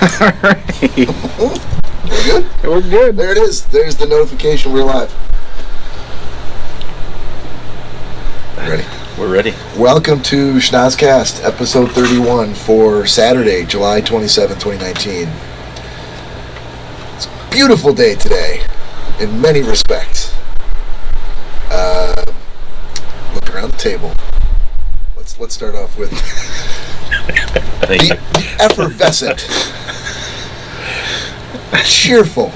All right. We're good? We're good. There it is. There's the notification. We're live. Ready? We're ready. Welcome to Schnozzcast, episode 31 for Saturday, July 27, 2019. It's a beautiful day today, in many respects. Look around the table. Let's start off with the effervescent, cheerful,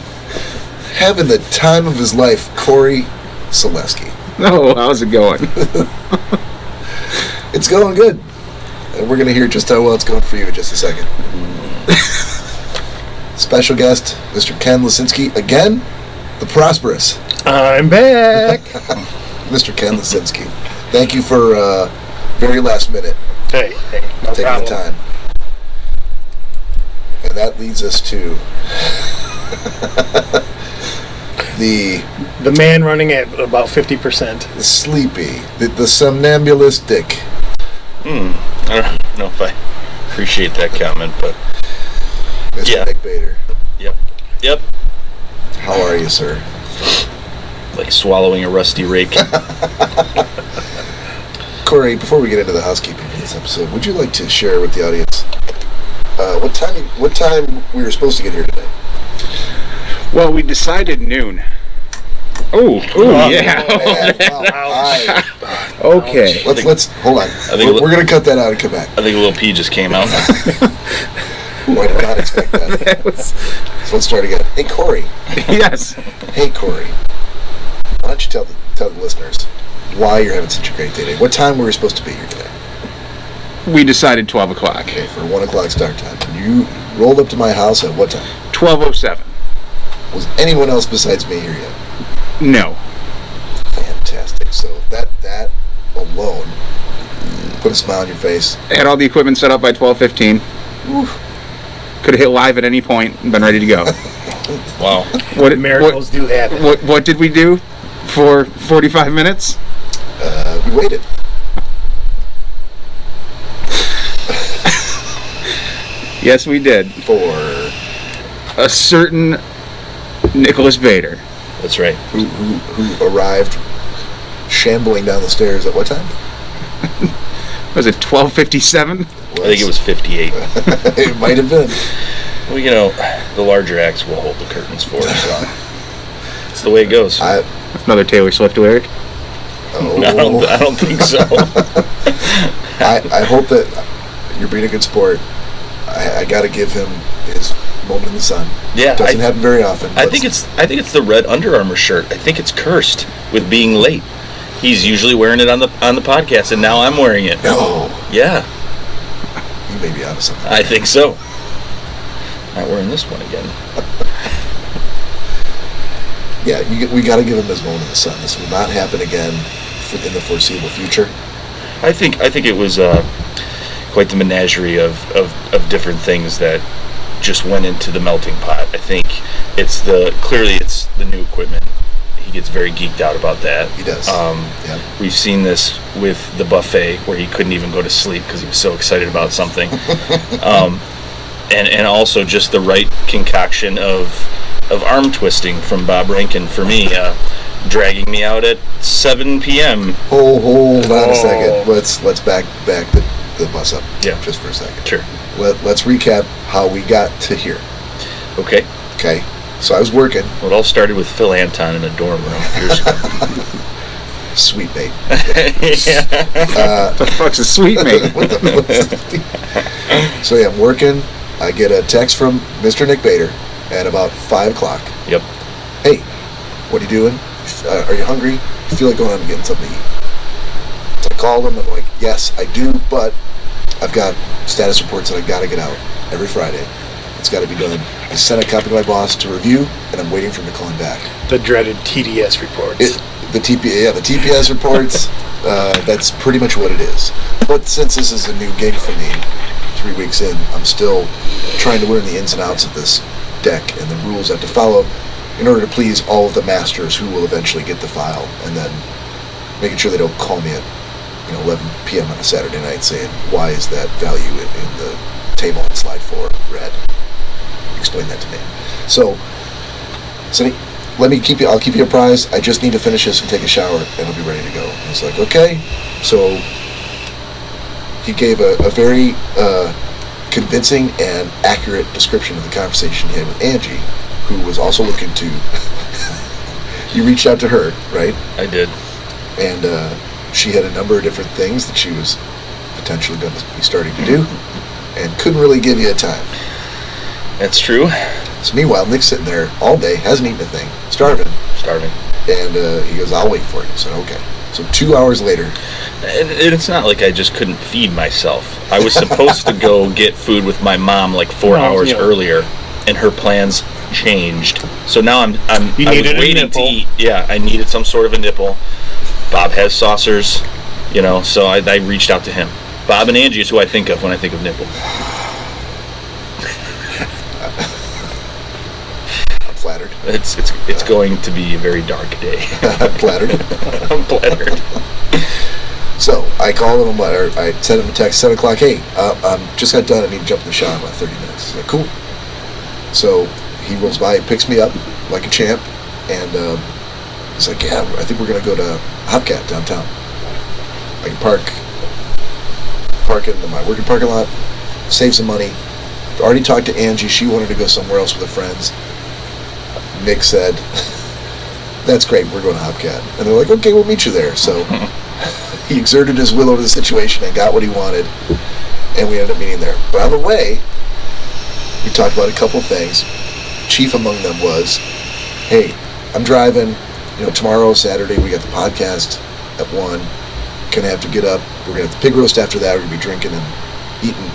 having the time of his life, Cory Lecinski. Oh, how's it going? It's going good. And we're going to hear just how well it's going for you in just a second. Special guest, Mr. Ken Lecinski. Again, the prosperous. I'm back. Mr. Ken Lecinski. Thank you for very last minute Hey, no taking problem. the time. And that leads us to The man running at about 50%. the sleepy, the somnambulistic. I don't know if I appreciate that comment, but Mr. Yeah. Nick Bader. yep. How are you, sir? Like swallowing a rusty rake. Cory, before we get into the housekeeping for this episode, would you like to share with the audience what time we were supposed to get here today? Well, we decided noon. Oh, yeah. Okay. Let's hold on. We're going to cut that out and come back. I think a little pee just came out. Ooh, I did not expect that. So let's start again. Hey, Cory. Yes. Hey, Cory. Why don't you tell the listeners why you're having such a great day today? What time were we supposed to be here today? We decided 12 o'clock. Okay, for 1 o'clock start time. You rolled up to my house at what time? 12:07. Was anyone else besides me here yet? No. Fantastic. So that alone put a smile on your face. Had all the equipment set up by 12:15. Could have hit live at any point and been ready to go. Wow. Miracles do happen. What did we do for 45 minutes? We waited. Yes, we did. For A certain Nicholas Bader. That's right. who arrived shambling down the stairs at what time? Was it 12:57? I think it was 58. It might have been. Well, the larger acts will hold the curtains for us. So it's the way it goes. Another Taylor Swift lyric. I don't think so. I hope that you're being a good sport. I got to give him his moment in the sun. Yeah, It doesn't happen very often. I think it's the red Under Armour shirt. I think it's cursed with being late. He's usually wearing it on the podcast, and now I'm wearing it. No. Yeah, You may be onto something. I think so. Not wearing this one again. Yeah, we got to give him his moment in the sun. This will not happen again in the foreseeable future. I think it was quite the menagerie of different things that just went into the melting pot. I think it's the new equipment. He gets very geeked out about that. He does. Yeah. We've seen this with the buffet where he couldn't even go to sleep because he was so excited about something. And also just the right concoction of arm twisting from Bob Rankin for me, dragging me out at 7 p.m. Hold on a second. Let's back the bus up. Yeah. Just for a second. Sure. Let's recap how we got to here. Okay. Okay. So I was working. Well, it all started with Phil Anton in a dorm room years ago. Sweet mate. Yeah. The fuck's a sweet mate? So yeah, I'm working. I get a text from Mr. Nick Bader at about 5 o'clock. Yep. Hey, what are you doing? Are you hungry? You feel like going out and getting something to eat? So I called him. I'm like, yes, I do, but I've got status reports that I got to get out every Friday. It's got to be done. I sent a copy to my boss to review, and I'm waiting for him to call him back. The dreaded TDS reports. The TPS reports. That's pretty much what it is. But since this is a new gig for me, 3 weeks in, I'm still trying to learn the ins and outs of this deck and the rules I have to follow in order to please all of the masters who will eventually get the file, and then making sure they don't call me at 11 p.m. on a Saturday night saying, why is that value in the table on slide 4 red? explain that to me. So, Cindy, I'll keep you apprised. I just need to finish this and take a shower, and I'll be ready to go. And he's like, okay. So he gave a very convincing and accurate description of the conversation he had with Angie, who was also looking to... You reached out to her, right? I did. And she had a number of different things that she was potentially going to be starting to do, and couldn't really give you a time. That's true. So meanwhile, Nick's sitting there all day, hasn't eaten a thing, starving. And he goes, I'll wait for you. So, okay. So 2 hours later. And it's not like I just couldn't feed myself. I was supposed to go get food with my mom like 4 hours earlier, and her plans changed. So now I was waiting to eat. Yeah, I needed some sort of a nipple. Bob has saucers, so I reached out to him. Bob and Angie is who I think of when I think of nipple. Flattered. It's going to be a very dark day. Flattered. I'm flattered. So I called him, or I sent him a text, 7 o'clock. Hey, just got done. I need to jump in the shower in about 30 minutes. He's like, cool. So he rolls by, picks me up like a champ, and he's like, yeah, I think we're gonna go to Hopcat downtown. I can park in my working parking lot, save some money. Already talked to Angie. She wanted to go somewhere else with her friends. Nick said, that's great, we're going to Hopcat. And they're like, okay, we'll meet you there. So he exerted his will over the situation and got what he wanted, and we ended up meeting there. But on the way, we talked about a couple of things. Chief among them was, hey, I'm driving, tomorrow, Saturday, we got the podcast at 1. Gonna have to get up. We're gonna have the pig roast after that. We're gonna be drinking and eating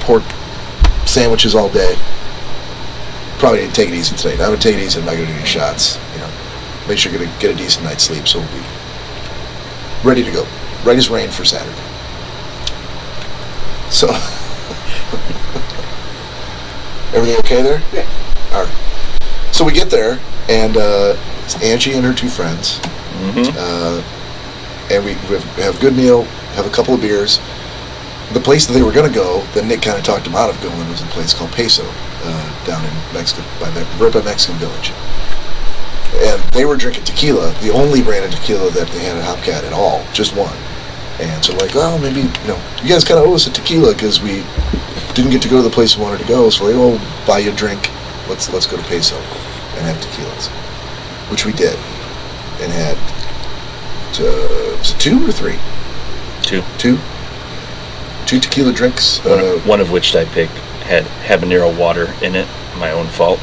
pork sandwiches all day. Probably need to take it easy tonight. I'm going to take it easy. I'm not going to do any shots. Make sure you're going to get a decent night's sleep, so we'll be ready to go. Right as rain for Saturday. So, everything okay there? Yeah. All right. So we get there, and it's Angie and her 2 friends. Mm-hmm. And we have a good meal, have a couple of beers. The place that they were going to go, that Nick kind of talked them out of going, was a place called Peso, down in Mexico, right by Mexican Village. And they were drinking tequila, the only brand of tequila that they had at Hopcat at all, just one. And so like, well, maybe, you guys kind of owe us a tequila because we didn't get to go to the place we wanted to go. So like, we'll buy you a drink. Let's go to Peso and have tequilas, which we did, and had was it 2 or 3? 2. 2 tequila drinks. One of which I picked had habanero water in it. My own fault.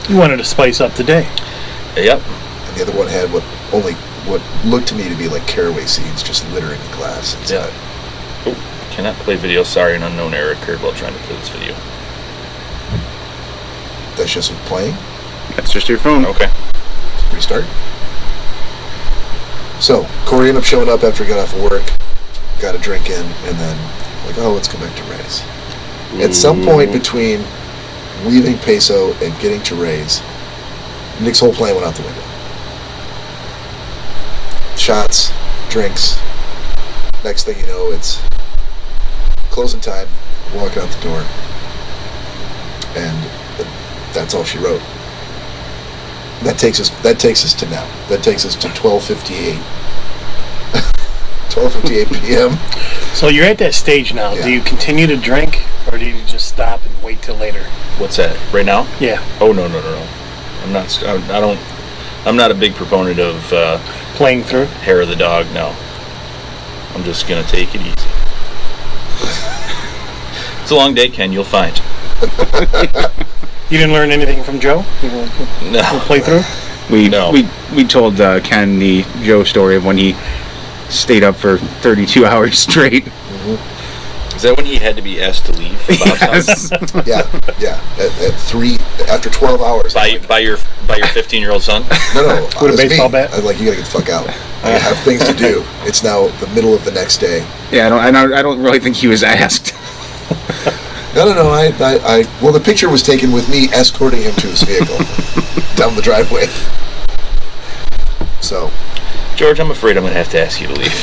You wanted to spice up the day. Yep. And the other one had what looked to me to be like caraway seeds just littering the glass inside. Yeah. Oh, cannot play video. Sorry, an unknown error occurred while trying to play this video. That's just playing? That's just your phone. Okay. Restart. So, Cory ended up showing up after he got off of work, got a drink in, and then like, oh, let's go back to Ray's. At some point between leaving Peso and getting to Ray's, Nick's whole plan went out the window. Shots, drinks. Next thing you know, it's closing time, walking out the door, and that's all she wrote. That takes us to now. That takes us to 12:58. 12:58 p.m. So you're at that stage now. Yeah. Do you continue to drink, or do you just stop and wait till later? What's that? Right now? Yeah. Oh no. I'm not a big proponent of Playing through? hair of the dog. No. I'm just gonna take it easy. It's a long day, Ken. You'll find. You didn't learn anything from Joe? No. Play through? We told Ken the Joe story of when he stayed up for 32 hours straight. Is that when he had to be asked to leave? Yes. Yeah. At 3 after 12 hours. By your 15-year-old son? No. With a it was baseball me. bat? I was like, you gotta get the fuck out. I have things to do. It's now the middle of the next day. Yeah, I don't really think he was asked. No. Well, the picture was taken with me escorting him to his vehicle down the driveway. So, George, I'm afraid I'm going to have to ask you to leave.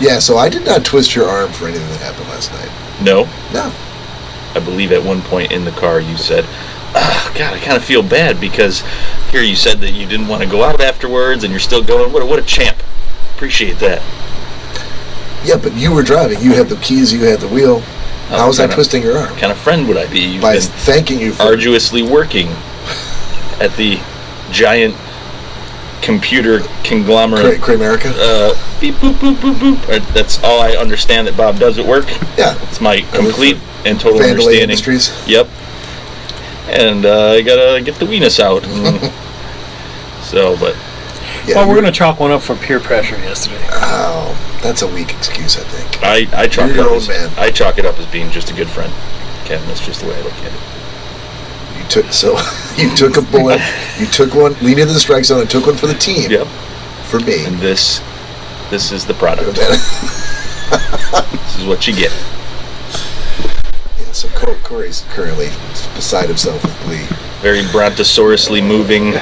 yeah. So I did not twist your arm for anything that happened last night. No? No. I believe at one point in the car you said, God, I kind of feel bad because here you said that you didn't want to go out afterwards and you're still going. What a champ. Appreciate that. Yeah, but you were driving. You had the keys, you had the wheel. How was I twisting your arm? What kind of friend would I be? You've By been thanking you for arduously working at the giant computer conglomerate. Cramerica? Beep, boop, boop, boop, boop. That's all I understand that Bob does at work. Yeah. It's my complete and total Vandalay understanding. Industries. Yep. And I gotta get the weenus out. But... Yeah, well, we're going to chalk one up for peer pressure yesterday. Oh, that's a weak excuse, I think. I chalk You're it your up own as, man. I chalk it up as being just a good friend. Kevin, that's just the way I look at it. You took a bullet, you took one, leaned into the strike zone and took one for the team. Yep. For me. And this is the product. This is what you get. Yeah, so Cory's currently beside himself with glee. Very brontosaurusly moving.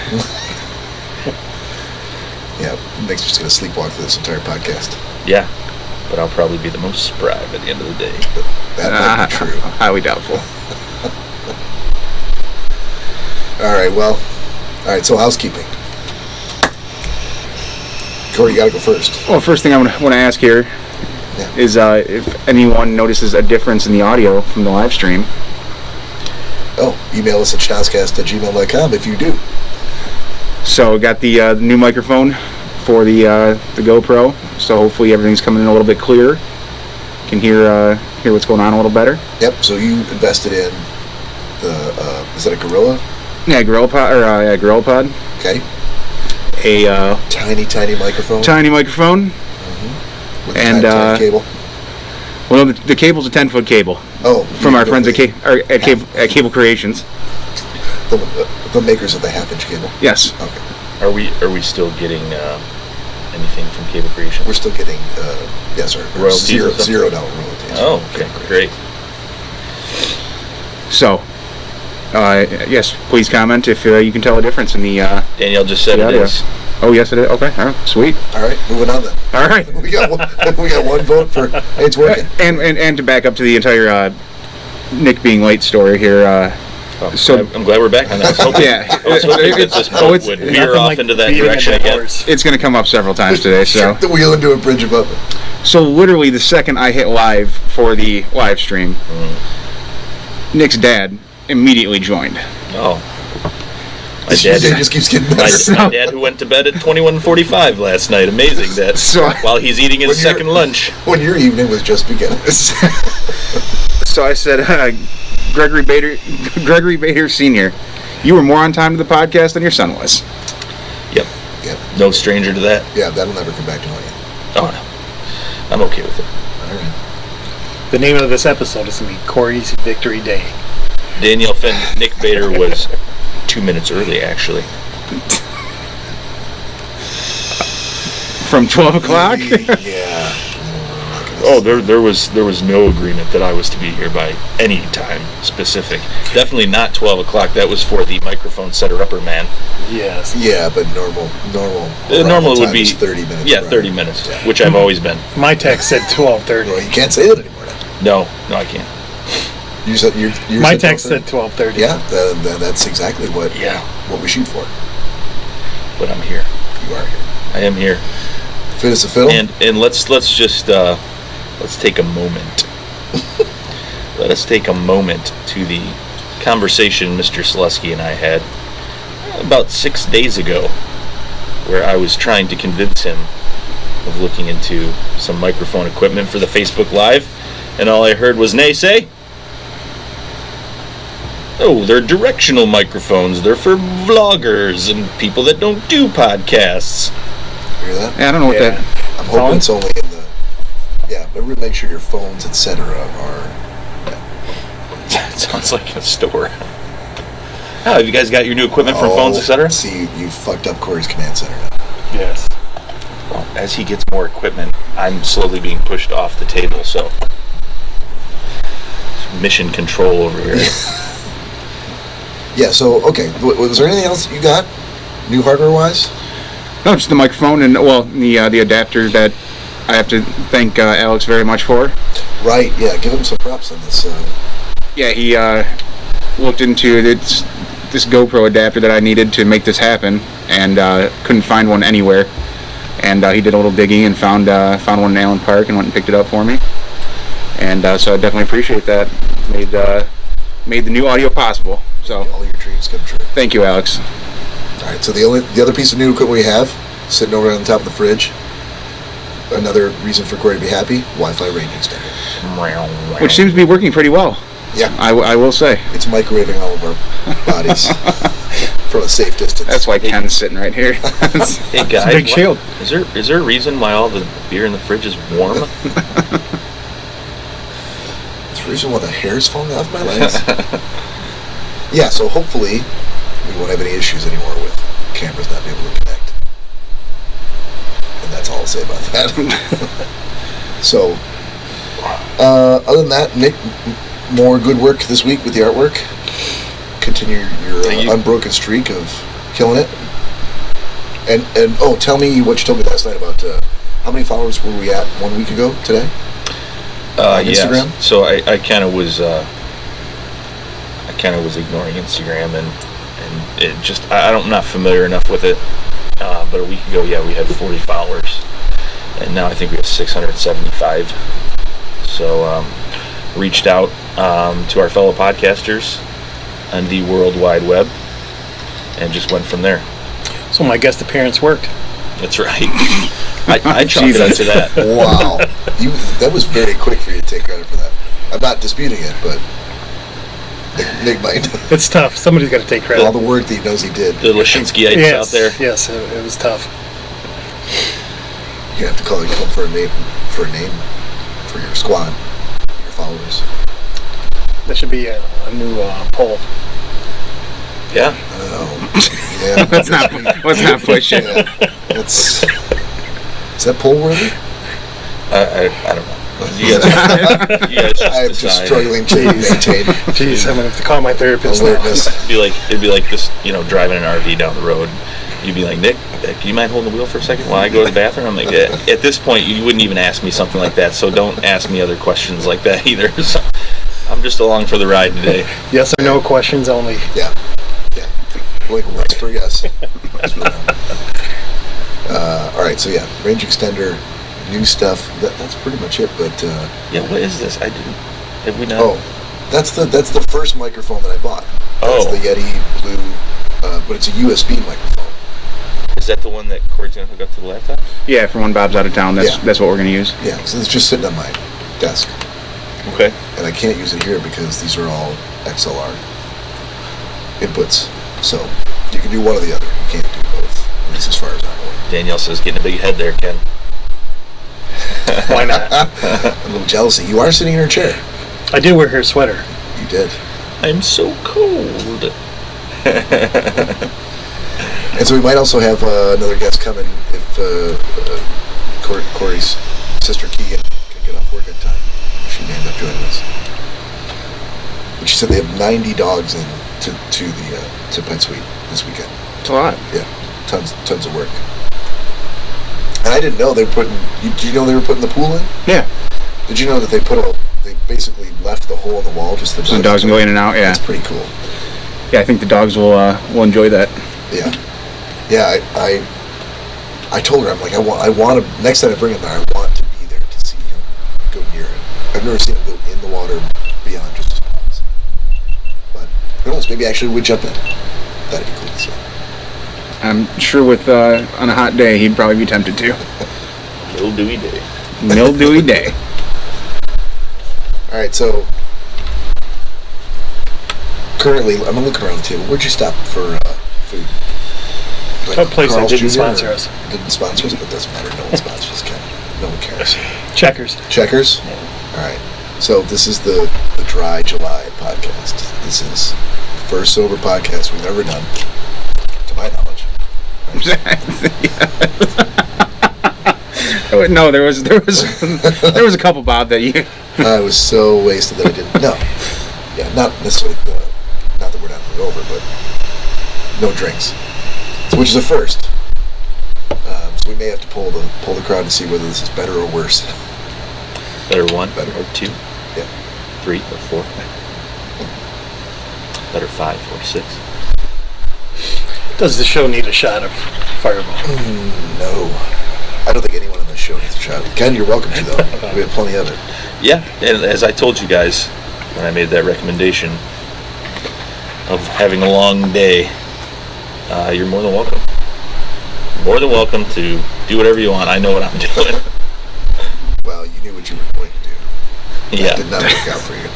Yeah, Nick's just going to sleepwalk through this entire podcast. Yeah, but I'll probably be the most spry by the end of the day. That might be true. Highly doubtful. All right, so housekeeping. Cory, you got to go first. Well, first thing I want to ask here is if anyone notices a difference in the audio from the live stream. Oh, email us at schnozzcast@gmail.com if you do. So got the new microphone for the GoPro, so hopefully everything's coming in a little bit clearer. Can hear what's going on a little better. Yep. So you invested in the is that a Gorilla? Yeah, Gorilla Pod. Okay. A tiny microphone. tiny microphone. With And, a cable. Well, the cable's a 10-foot cable. Oh, From our friends at Cable Creations. The makers of the half-inch cable. Yes. Okay. Are we still getting anything from Cable Creation? We're still getting yes, sir. Royalties or something? $0 royalties. Oh, okay, great. So, yes, please comment if you can tell a difference in the. Danielle just said it is. Oh, yes, it is. Okay, all right, sweet. All right, moving on then. All right. We got one vote for hey, it's working. And to back up to the entire Nick being late story here. So I'm glad we're back on that. I was hoping that this boat would veer off into that direction again. It's going to come up several times today. So the wheel into a bridge above it. So literally the second I hit live for the live stream, Nick's dad immediately joined. Oh. My dad just keeps getting my dad who went to bed at 21:45 last night. Amazing that while he's eating his second lunch. When your evening was just beginning. So I said, Gregory Bader Sr., you were more on time to the podcast than your son was. Yep. No stranger to that. Yeah, that'll never come back to haunt you. Oh, no. I'm okay with it. All right. The name of this episode is going to be Cory's Victory Day. Danielle Fenn, Nick Bader was 2 minutes early, actually. From 12 o'clock? Yeah. Oh, there was no agreement that I was to be here by any time specific. Definitely not 12 o'clock. That was for the microphone setter-upper man. Yes. Yeah, but normal. Normal would be 30 minutes. Yeah, 30 minutes, which I've always been. My text said 12:30. Well, you can't say that anymore now. No, I can't. You said my text said 12:30. Yeah, that's exactly what we shoot for. But I'm here. You are here. I am here. Fit as a fiddle. And let's just let's take a moment. Let us take a moment to the conversation Mr. Schnozzcast and I had about 6 days ago, where I was trying to convince him of looking into some microphone equipment for the Facebook Live, and all I heard was naysay. Oh, they're directional microphones. They're for vloggers and people that don't do podcasts. Hear that? Yeah, I don't know what that... I'm hoping it's only in the... Yeah, but really make sure your phones, etc. are... It sounds like a store. Oh, have you guys got your new equipment for phones, etc.? See, you fucked up Cory's command center now. Yes. Well, as he gets more equipment, I'm slowly being pushed off the table, so... Mission control over here. Yeah, so, okay. Was there anything else you got? New hardware-wise? No, just the microphone and, well, the adapter that I have to thank Alex very much for. Right, yeah. Give him some props on this. Yeah, he looked into this GoPro adapter that I needed to make this happen, and couldn't find one anywhere. And he did a little digging and found one in Allen Park and went and picked it up for me. And so I definitely appreciate that. Made the new audio possible. So all your dreams come true. Thank you, Alex. All right. So the other piece of new equipment we have sitting over on the top of the fridge. Another reason for Cory to be happy: Wi-Fi range extender, Which seems to be working pretty well. Yeah, I will say. It's microwaving all of our bodies from a safe distance. That's why Ken's sitting right here. Hey guys, big shield. Is there a reason why all the beer in the fridge is warm? It's the reason why the hair's falling off my legs. Yeah, so hopefully we won't have any issues anymore with cameras not being able to connect. And that's all I'll say about that. So, other than that, Nick, more good work this week with the artwork. Continue your unbroken streak of killing it. And oh, tell me what you told me last night about how many followers were we at 1 week ago today? On Instagram. Yes. So I kind of was ignoring Instagram and it just I'm not familiar enough with it. But a week ago, yeah, we had 40 followers, and now I think we have 675. So reached out to our fellow podcasters on the World Wide Web, and just went from there. So I guess the parents worked. That's right. I chalk it up to that. Wow, that was very quick for you to take credit for that. I'm not disputing it, but Nick might. It's tough. Somebody's got to take credit. All the work that he knows he did. The Lecinskiites out there. Yes, it was tough. You have to come for a name for your squad, your followers. That should be a new poll. Yeah. Yeah. let's not push it. Yeah. Is that poll worthy? I don't know. You guys I'm just struggling to maintain. Jeez, I'm gonna have to call my therapist. Awareness. It'd be like this, driving an RV down the road. You'd be like, Nick, can you mind holding the wheel for a second while I go to the bathroom? I'm like, at this point, you wouldn't even ask me something like that, so don't ask me other questions like that either. So I'm just along for the ride today. Yes or no questions only. Yeah. Like once per yes. All right, so yeah, range extender, new stuff. That's pretty much it. But yeah, what is this? Have we not? Oh, that's the first microphone that I bought. That's Oh. the Yeti Blue, but it's a USB microphone. Is that the one that Cory's gonna hook up to the laptop? Yeah, for when Bob's out of town, that's what we're gonna use. Yeah, so it's just sitting on my desk, Okay. and I can't use it here because these are all XLR inputs. So you can do one or the other. You can't do both, at least as far as I'm aware. Danielle says, getting a big head there, Ken. Why not? A little jealousy. You are sitting in her chair. I did wear her sweater. You did. I'm so cold. And so we might also have another guest coming if Cory's sister Keegan can get off work in time. She may end up joining us. But she said they have 90 dogs in to Pet Suite this weekend. It's a lot. Yeah, tons of work. And I didn't know they were putting. Did you know they were putting the pool in? Yeah. Did you know that they basically left the hole in the wall just So the dogs can go in and out. Yeah. That's pretty cool. Yeah, I think the dogs will enjoy that. Yeah. Yeah, I told her, I'm like, I want to, next time I bring him there, I want to be there to see him go near it. I've never seen him go in the water beyond just his paws. But who knows, maybe actually would jump in. That'd be cool to see. I'm sure with on a hot day, he'd probably be tempted to. Mildewy day. Mildewy day. All right, so currently, I'm going to look around the table. Where'd you stop for food? A place that Carl's didn't Jr. sponsor us. Didn't sponsor us, but it doesn't matter. No one sponsors us, Ken. No one cares. Checkers. Checkers? All right. So this is the Dry July podcast. This is the first sober podcast we've ever done, to my knowledge. No, there was a couple, Bob, that you. I was so wasted that I didn't. No. Yeah, not necessarily not that we're not over, but no drinks. So, which is a first. So we may have to pull the crowd to see whether this is better or worse. Better one, Better. or two, Yeah. 3 or 4. Letter 5 or 6. Does the show need a shot of Fireball? No. I don't think anyone on this show needs a shot. Ken, you're welcome to, though. We have plenty of it. Yeah, and as I told you guys when I made that recommendation of having a long day, you're more than welcome. More than welcome to do whatever you want. I know what I'm doing. Well, you knew what you were going to do. That Yeah, did not work out for you.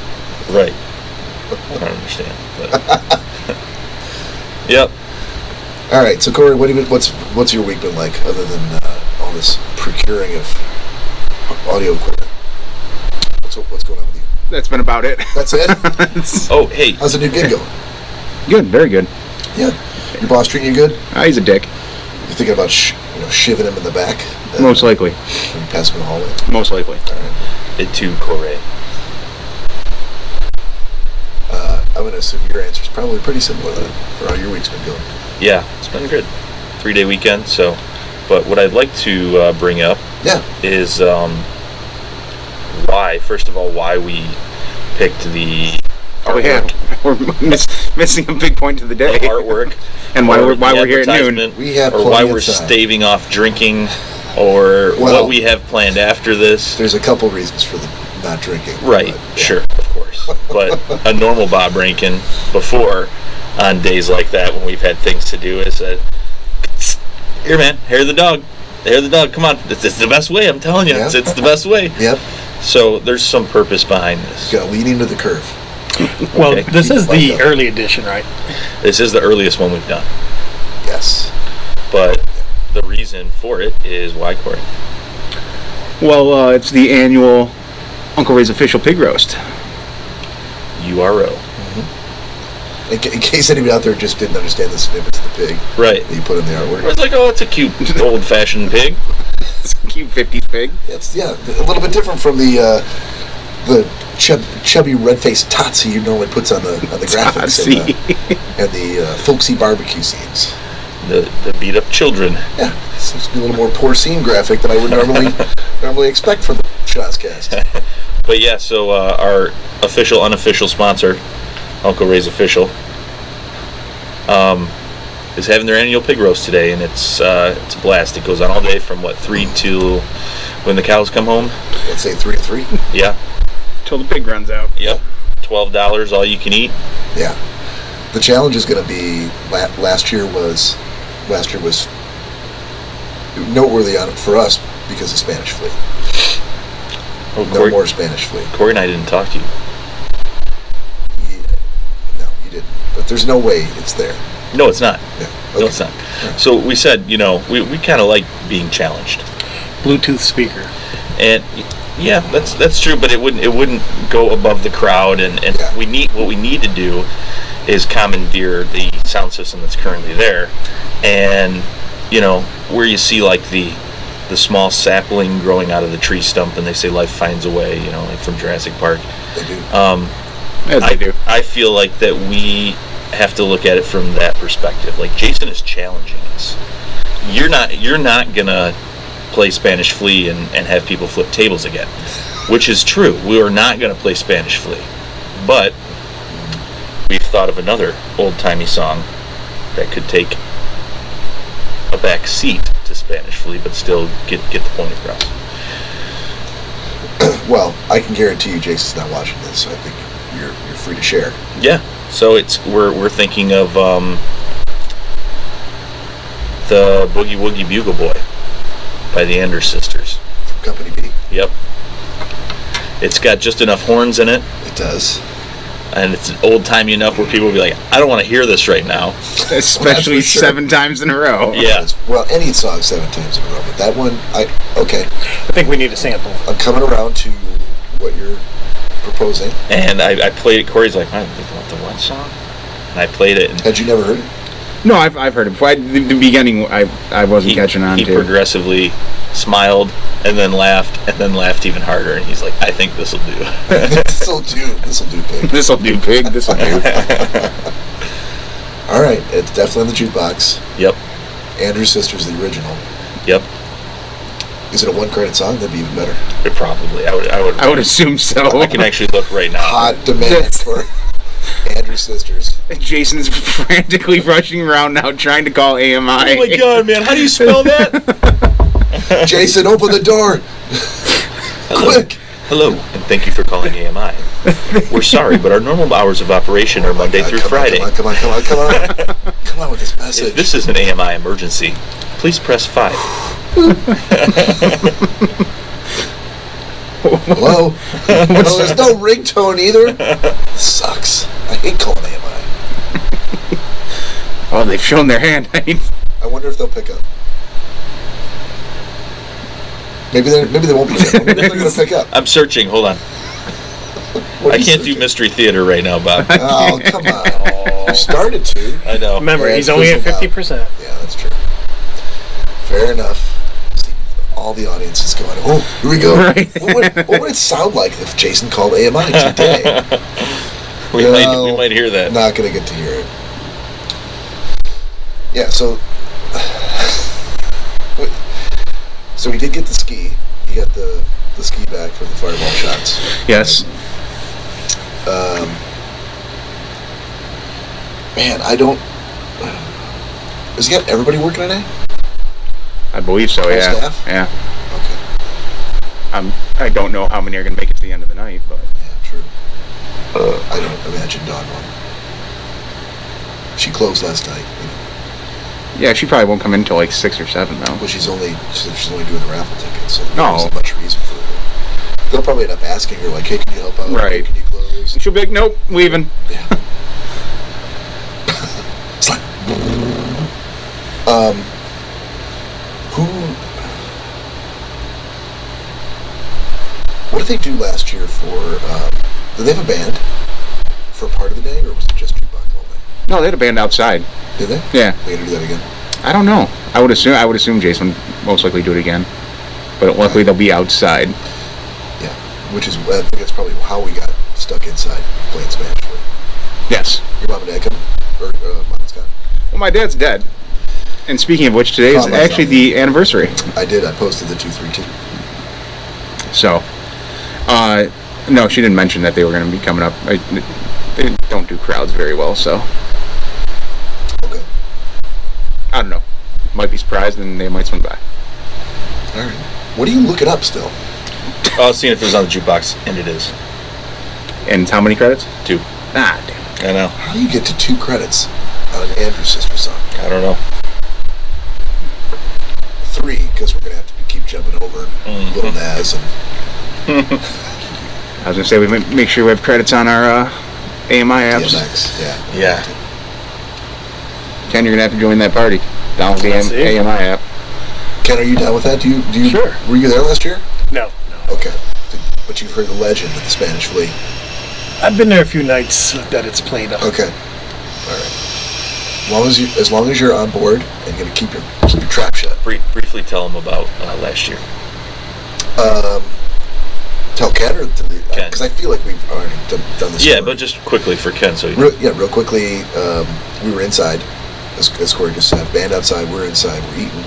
right. I don't understand. But yep. All right, so Cory, what's your week been like other than all this procuring of audio equipment? What's going on with you? That's been about it. That's it? Oh, hey. How's the new gig going? Good, very good. Yeah. Your boss treating you good? He's a dick. You thinking about shivving him in the back? Most likely. When you pass him in the hallway? Most likely. All right. It too, Cory. I'm going to assume your answer is probably pretty similar then, for how your week's been going. Yeah, it's been good. 3-day weekend, so. But what I'd like to bring up is first of all, why we picked the We're missing a big point of the day. artwork. And why we're here at noon. We have or why plenty we're of time. staving off drinking, or what we have planned after this. There's a couple reasons for the not drinking. Right, but, yeah. sure, of course. But a normal Bob Rankin before, on days like that when we've had things to do, is that, here man, hair the dog, come on, it's the best way, I'm telling you, Yep. it's the best way. Yep. So there's some purpose behind this. You got to lean into the curve. Well, Okay. this is the Like early edition, right? This is the earliest one we've done. Yes. But the reason for it is why, Cory? Well, it's the annual Uncle Ray's official pig roast. URO. In case anybody out there just didn't understand the snippets of the pig Right. that you put in the artwork. It's like, oh, it's a cute old-fashioned pig. It's a cute 50s pig. It's a little bit different from the chubby red-faced Totsy you normally puts on the graphics and the folksy barbecue scenes. The beat-up children. Yeah, seems to be a little more porcine graphic than I would normally expect from the Schnozzcast. But yeah, so our official, unofficial sponsor, Uncle Ray's Official, is having their annual pig roast today, and it's a blast. It goes on all day from 3 to when the cows come home. Let's say 3 to 3. Yeah. Till the pig runs out. Yep. $12, all you can eat. Yeah. The challenge is going to be last year was noteworthy on it for us because of Spanish flu. Oh, No more Spanish flu. Cory and I didn't talk to you. No, you didn't. But there's no way it's there. No, it's not. Yeah. No, it's not. Right. So we said, we kind of like being challenged. Bluetooth speaker. And yeah, that's true, but it wouldn't go above the crowd, and Yeah. what we need to do is commandeer the sound system that's currently there, and where you see like the small sapling growing out of the tree stump, and they say life finds a way, like from Jurassic Park. They do. As they do. I feel like that we have to look at it from that perspective. Like Jason is challenging us. You're not gonna play Spanish Flea and have people flip tables again, which is true. We are not gonna play Spanish Flea, but we've thought of another old-timey song that could take a back seat to Spanish Flea, but still get the point across. Well, I can guarantee you Jason's not watching this, so I think you're free to share. Yeah. So we're thinking of the Boogie Woogie Bugle Boy by the Anders Sisters. From Company B. Yep. It's got just enough horns in it, It does. and it's old-timey enough where people will be like, I don't want to hear this right now. Especially for sure. 7 times in a row. Yeah. Well, any song 7 times in a row, but that one, okay. I think we need a sample. I'm coming around to what you're proposing. And I played it. Corey's like, I think about the what song? And I played it, and Had you never heard it? No, I've heard it before. The beginning, I wasn't catching on he to. progressively smiled and then laughed even harder, and he's like, I think this'll do. This'll do, pig. This'll do, pig. This'll do. All right, it's definitely on the jukebox. Yep. Andrew Sisters, the original. Yep. Is it a 1-credit song? That'd be even better. It probably. I would I would assume so. I can actually look right now. Hot demand for Andrew's sisters. Jason's frantically rushing around now trying to call AMI. Oh my god, man! How do you spell that? Jason, open the door! Quick! Hello, and thank you for calling AMI. We're sorry, but our normal hours of operation are Monday through Friday. Come on. Come on with this message. If this is an AMI emergency, please press 5. Hello? No, there's no ringtone either. This sucks. I hate calling AMI. Oh, they've shown their hand. I wonder if they'll pick up. Maybe they won't pick up. Maybe they're going to pick up. I'm searching. Hold on. I can't do Mystery Theater right now, Bob. Oh, come on. You started to. I know. Remember, Yeah, he's only at fizzled out. 50%. Yeah, that's true. Fair enough. All the audience is going, oh, here we go. Right. What would it sound like if Jason called AMI today? We might hear that. Not going to get to hear it. Yeah, so he did get the ski. He got the ski back for the fireball shots. Yes. Man, I don't... Has he got everybody working today? I believe so, Whole yeah. staff? Yeah. Okay. I don't know how many are going to make it to the end of the night, but... Yeah, true. I don't imagine Dawn won. She closed last night. You know. Yeah, she probably won't come in until like 6 or 7, though. Well, she's only doing the raffle tickets, so there Oh. isn't much reason for her. They'll probably end up asking her, like, hey, can you help out? Right. Hey, can you close? She'll be like, nope, leaving. Yeah. It's like... What did they do last year for... did they have a band for part of the day, or was it just jukebox all day? No, they had a band outside. Did they? Yeah. They gonna do that again? I don't know. I would assume Jason would most likely do it again. But luckily they'll be outside. Yeah. Which is... I think that's probably how we got stuck inside playing Spanish Flu. Yes. Your mom and dad coming? Or mom and Scott? Well, my dad's dead. And speaking of which, today is my actually son. the anniversary. I did. I posted the 232. So, no, she didn't mention that they were going to be coming up. They don't do crowds very well, so Okay. I don't know. Might be surprised and they might swing by. All right. What are you looking up still? I was seeing if it was on the jukebox, and it is. And how many credits? 2. Ah, damn. I know. How do you get to 2 credits on an Andrew Sister song? I don't know. 3, because we're going to have to keep jumping over Little Nas and... I was going to say, we make sure we have credits on our AMI apps. DMX. Yeah. Yeah. Ken, you're going to have to join that party. Download the Let's see. AMI app. Ken, are you down with that? Do you? Sure. Were you there last year? No. Okay. But you've heard the legend of the Spanish Flea. I've been there a few nights that it's played on. Okay. All right. As long as you're on board and going to keep your trap shut. Briefly tell them about last year. Tell Ken or to the... Ken. Because I feel like we've already done this. Yeah, story. but just quickly for Ken, so you know. Real quickly, we were inside, as Cory just said, band outside, we're inside, we're eating,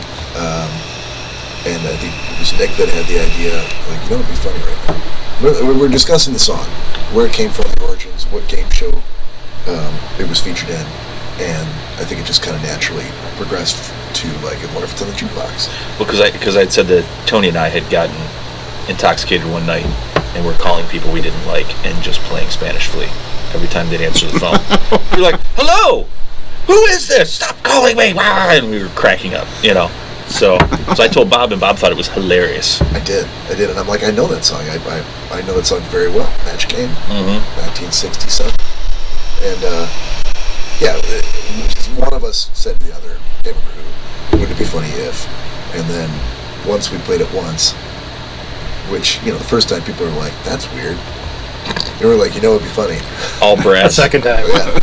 and I think it was Nick that had the idea, like, you know, it'd be funny right now. We're discussing the song, where it came from, the origins, what game show it was featured in, and I think it just kind of naturally progressed to, like, I wonder if it's on the jukebox. Well, because I'd said that Tony and I had gotten intoxicated one night, and we're calling people we didn't like and just playing Spanish Flea every time they'd answer the phone. We were like, "Hello, who is this? Stop calling me!" And we were cracking up, you know. So I told Bob, and Bob thought it was hilarious. I did, and I'm like, I know that song. I know that song very well. Match Game, 1967, and yeah, one of us said to the other, can't remember who, wouldn't it be funny if? And then once we played it once, which, you know, the first time people were like, that's weird. They were like, you know, it'd be funny. All A brass. second time. Yeah.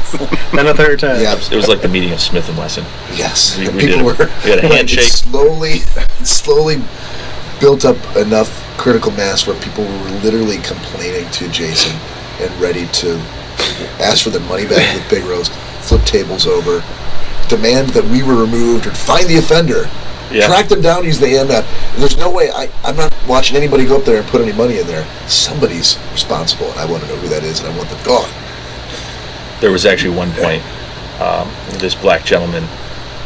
Then a third time. Yeah. It was like the meeting of Smith and Wesson. Yes. We And did people it. were. We had a like, handshake. It slowly built up enough critical mass where people were literally complaining to Jason and ready to ask for their money back with Big Rose, flip tables over, demand that we were removed, or find the offender. Yeah. Track them down, use the AMF. There's no way, I'm not watching anybody go up there and put any money in there. Somebody's responsible, and I want to know who that is, and I want them gone. there was actually one point where this black gentleman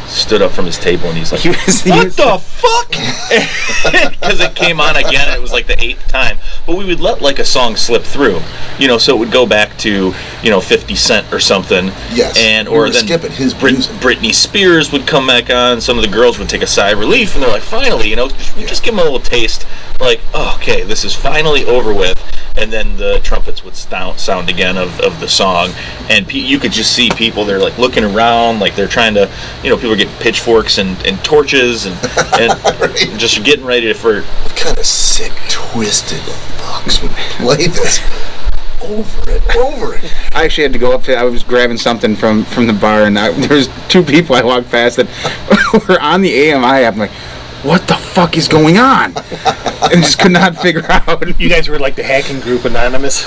stood up from his table and he's like, what the fuck? Because it came on again, and it was like the 8th time. But we would let like a song slip through, so it would go back to 50 Cent or something. Yes. Or then skipping his Britney Spears would come back on. Some of the girls would take a sigh of relief, and they're like, finally, just give them a little taste. Like, oh, okay, this is finally over with. And then the trumpets would sound again of the song, and you could just see people, they're like looking around, like they're trying to, people are getting pitchforks and torches and right. just getting ready for. What kind of sick, twisted fucks would play this over and over again? I actually had to go up to, I was grabbing something from the bar, and there was 2 people I walked past that were on the AMI app. I'm like, what the fuck is going on? And just could not figure out. You guys were like the hacking group Anonymous.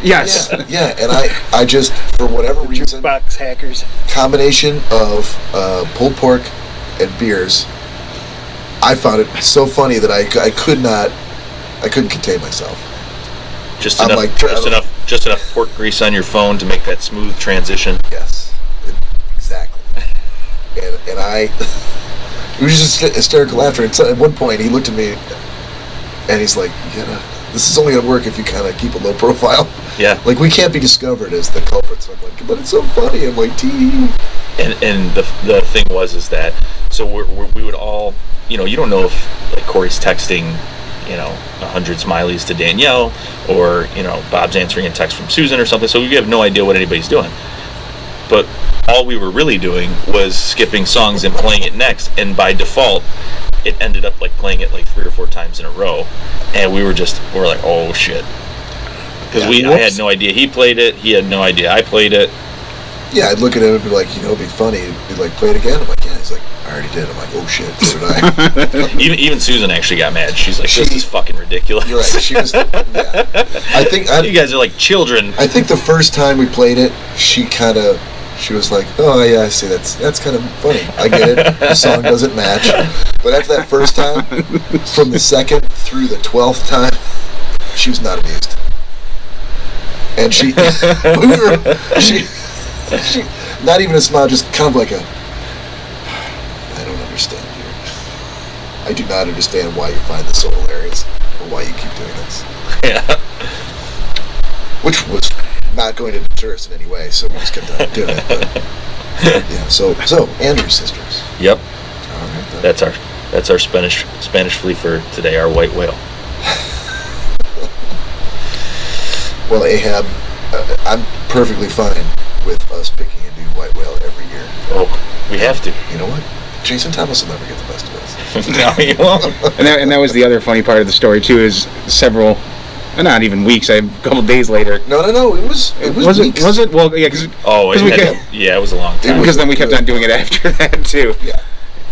Yes. Yeah, and I just, for whatever reason, Jukebox hackers. combination of pulled pork and beers, I found it so funny that I couldn't contain myself. Just I'm enough pork grease on your phone to make that smooth transition. Yes, exactly. And I, it was just hysterical laughter. And so at one point, he looked at me, and he's like, this is only going to work if you kind of keep a low profile. Yeah. Like, we can't be discovered as the culprits. I'm like, but it's so funny. I'm like, tee. And the thing is that, so we would all, you don't know if, like, Cory's texting, 100 smileys to Danielle, or, Bob's answering a text from Susan or something, so we have no idea what anybody's doing. But all we were really doing was skipping songs and playing it next, and by default, it ended up like playing it like 3 or 4 times in a row, and we're like, oh shit, because I had no idea he played it, he had no idea I played it. Yeah, I'd look at him and be like, it'd be funny. He'd be like, play it again. I'm like, yeah. He's like, I already did. I'm like, oh shit, so did I. even Susan actually got mad. She's like, this is fucking ridiculous. You're right. She was. Yeah. I think you guys are like children. I think the first time we played it, she was like, oh yeah, I see, that's kind of funny. I get it. The song doesn't match. But after that first time, from the 2nd through the 12th time, she was not amused. And she not even a smile, just kind of like I don't understand you. I do not understand why you find this so hilarious, or why you keep doing this. Yeah. Which was not going to deter us in any way, so we just kept on doing it. But, yeah. So Andrew's sisters. Yep. All right. Then. That's our Spanish flea for today. Our white whale. Well, Ahab, I'm perfectly fine with us picking a new white whale every year. Oh, we have to. You know what? Jason Thomas will never get the best of us. No, he won't. And that was the other funny part of the story too. Is several, not even weeks, a couple days later. No. It was weeks. Was it? Well, yeah. It was a long time. Because then we kept on doing it after that too. Yeah.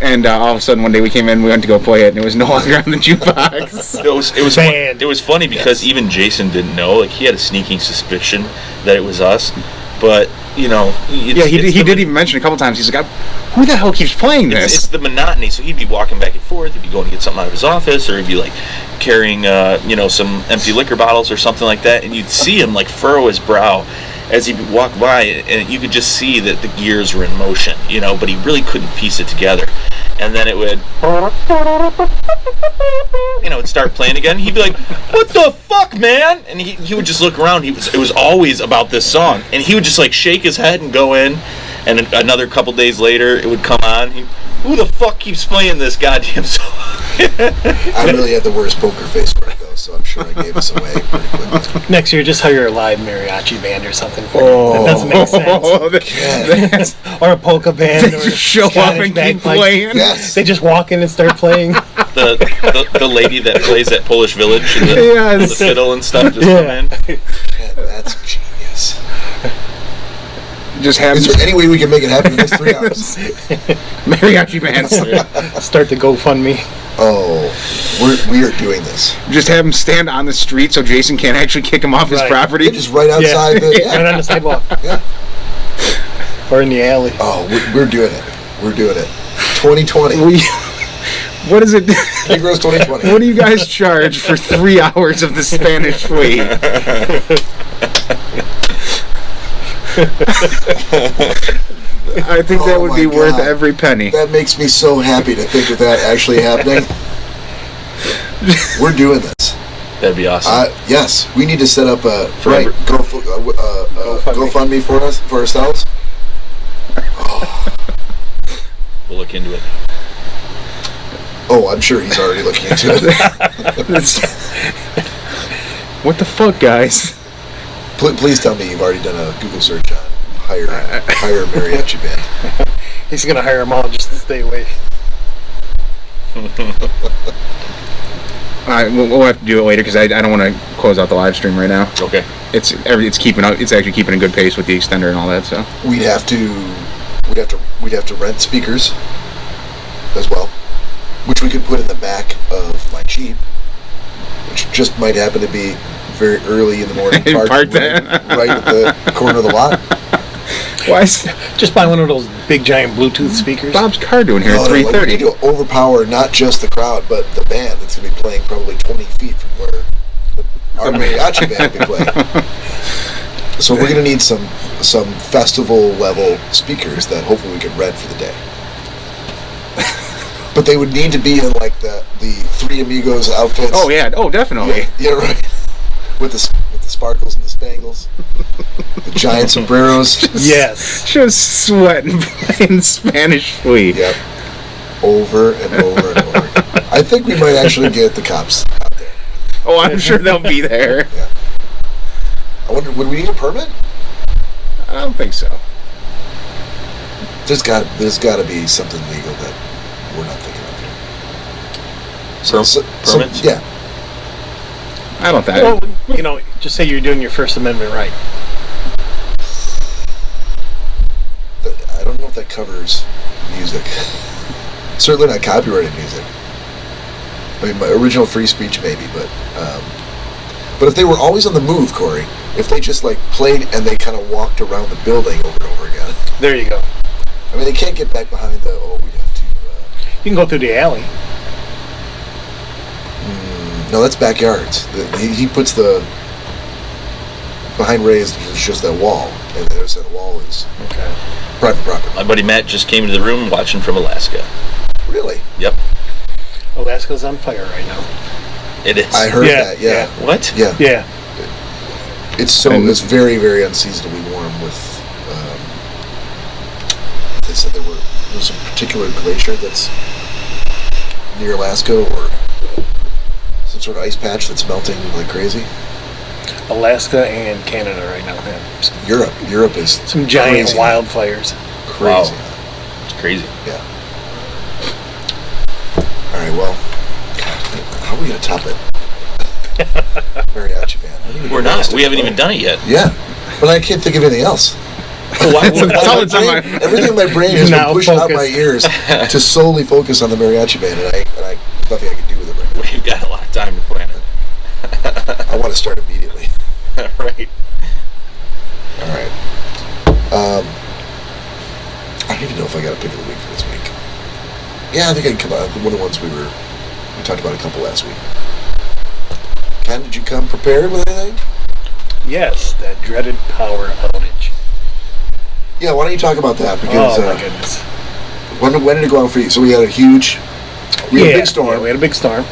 And all of a sudden, one day we came in, we went to go play it, and it was no longer on the jukebox. It was funny because even Jason didn't know. Like, he had a sneaking suspicion that it was us, but he did even mention a couple times. He's like, "Who the hell keeps playing this?" It's the monotony. So he'd be walking back and forth. He'd be going to get something out of his office, or he'd be like carrying, some empty liquor bottles or something like that, and you'd see him like furrow his brow as he walked by, and you could just see that the gears were in motion, but he really couldn't piece it together. And then it would, it'd start playing again. He'd be like, "What the fuck, man?" And he would just look around. It was always about this song, and he would just like shake his head and go in. And another couple days later, it would come on. Who the fuck keeps playing this goddamn song? I really had the worst poker face for it, though, so I'm sure I gave us away pretty quickly. Next year, just hire a live mariachi band or something. That doesn't make sense. Or a polka band. Or just show up and keep playing. Yes. They just walk in and start playing. The lady that plays at Polish Village and the fiddle and stuff just come in. Yeah, that's genius. Just have. Is there any way we can make it happen in the next 3 hours? Mariachi bands. Start the GoFundMe. Oh, we are doing this. Just have him stand on the street so Jason can't actually kick him off his property. Just right outside. Right on the sidewalk. Yeah. Or in the alley. Oh, we're doing it. We're doing it. 2020. What is it? Negroes 2020. What do you guys charge for 3 hours of the Spanish Flea? I think that would be my worth God. every penny. That makes me so happy to think of that actually happening. We're doing this. That'd be awesome. Yes, we need to set up a Forever. GoFundMe for ourselves. We'll look into it. Oh, I'm sure he's already looking into it. What the fuck, guys? Please tell me you've already done a Google search on hire a mariachi band. He's gonna hire them all just to stay away. We'll have to do it later because I don't want to close out the live stream right now. Okay. It's actually keeping a good pace with the extender and all that. So We'd have to rent speakers as well, which we could put in the back of my Jeep, which just might happen to be very early in the morning, parked right at the corner of the lot. why? Just buy one of those big giant Bluetooth speakers. Bob's car doing here at We 3:30? need to overpower not just the crowd, but the band that's going to be playing probably 20 feet from where our mariachi band will be playing. So we're going to need some festival level speakers that hopefully we can rent for the day. But they would need to be in like the Three Amigos outfits. Oh yeah. Oh definitely. Yeah, right. With the sparkles and the spangles, the giant sombreros. Yes. Just sweating, playing Spanish Flea. Yep. Over and over and over. I think we might actually get the cops out there. Oh, I'm sure they'll be there. Yeah. I wonder, would we need a permit? I don't think so. There's got to be something legal that we're not thinking of here. Permits? Yeah. I don't think. Well, just say you're doing your First Amendment right. I don't know if that covers music. Certainly not copyrighted music. I mean, my original free speech maybe, but if they were always on the move, Cory, if they just like played and they kind of walked around the building over and over again. There you go. I mean, they can't get back behind we'd have to. You can go through the alley. No, that's backyards. He puts behind Ray is just that wall, and the other side of the wall is private property. My buddy Matt just came into the room watching from Alaska. Really? Yep. Alaska's on fire right now. It is. I heard that. Yeah. What? Yeah. Yeah. It's very, very unseasonably warm with. They said there's a particular glacier that's near Alaska or some sort of ice patch that's melting like crazy. Alaska and Canada right now. Man. Europe is Some giant crazy. Wildfires. Crazy. Wow. It's crazy. Yeah. All right. Well, how are we gonna top it? Mariachi band. We're not. We haven't even done it yet. Yeah, but I can't think of anything else. Why- Everything in my brain has been Now pushed out my focused. ears to solely focus on the mariachi band, and I nothing I can do with it right now. We've got a lot of time to plan it. I want to start immediately. Right. All right. I don't even know if I got a pick of the week for this week. Yeah, I think I can come out. One of the ones we talked about a couple last week. Ken, did you come prepared with anything? Yes, that dreaded power outage. Yeah, why don't you talk about that? Because Oh my goodness. when did it go out for you? So we had a big storm. Yeah, we had a big storm.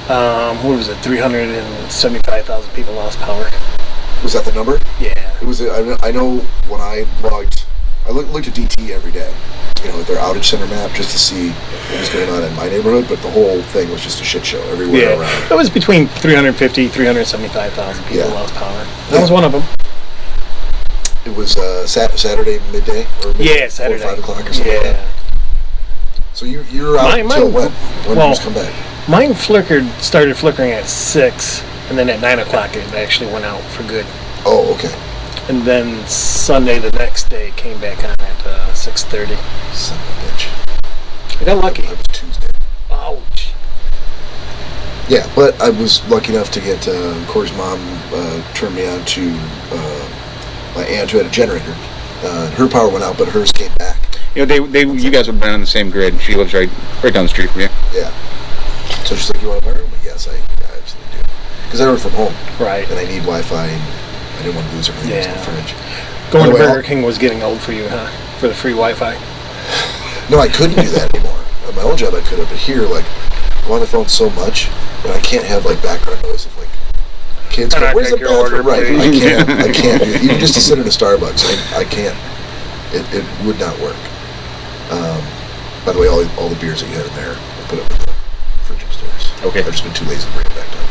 What was it? 375,000 people lost power. Was that the number? Yeah. It was. I know when I looked at DT every day, at their outage center map just to see what was going on in my neighborhood. But the whole thing was just a shit show everywhere around. It was between 350, 375,000 people lost power. That was one of them. It was Saturday midday or Saturday. 4 or 5 o'clock or something like that. So you're out until when? When did you come back? Mine started flickering at 6, and then at 9 o'clock it actually went out for good. Oh, okay. And then Sunday the next day came back on at 6:30. Son of a bitch. I got lucky. That was Tuesday. Ouch. Yeah, but I was lucky enough to get Cory's mom turned me on to my aunt who had a generator. Her power went out, but hers came back. You guys would have been on the same grid. She lives right down the street from you. Yeah. So she's like, "You want to borrow?" But yes, I absolutely do. Because I work from home. Right. And I need Wi-Fi. And I didn't want to lose everything that was in the fridge. Going to Burger King was getting old for you, huh? For the free Wi-Fi. No, I couldn't do that anymore. At my old job, I could have, but here, like, I'm on the phone so much that I can't have like background noise of like kids. Go, where's the bathroom? Right, I can't. Even just to sit in a Starbucks, I can't. It would not work. By the way, all the beers that you had in there, I put up in the fridge upstairs. Okay. I've just been too lazy to bring it back down.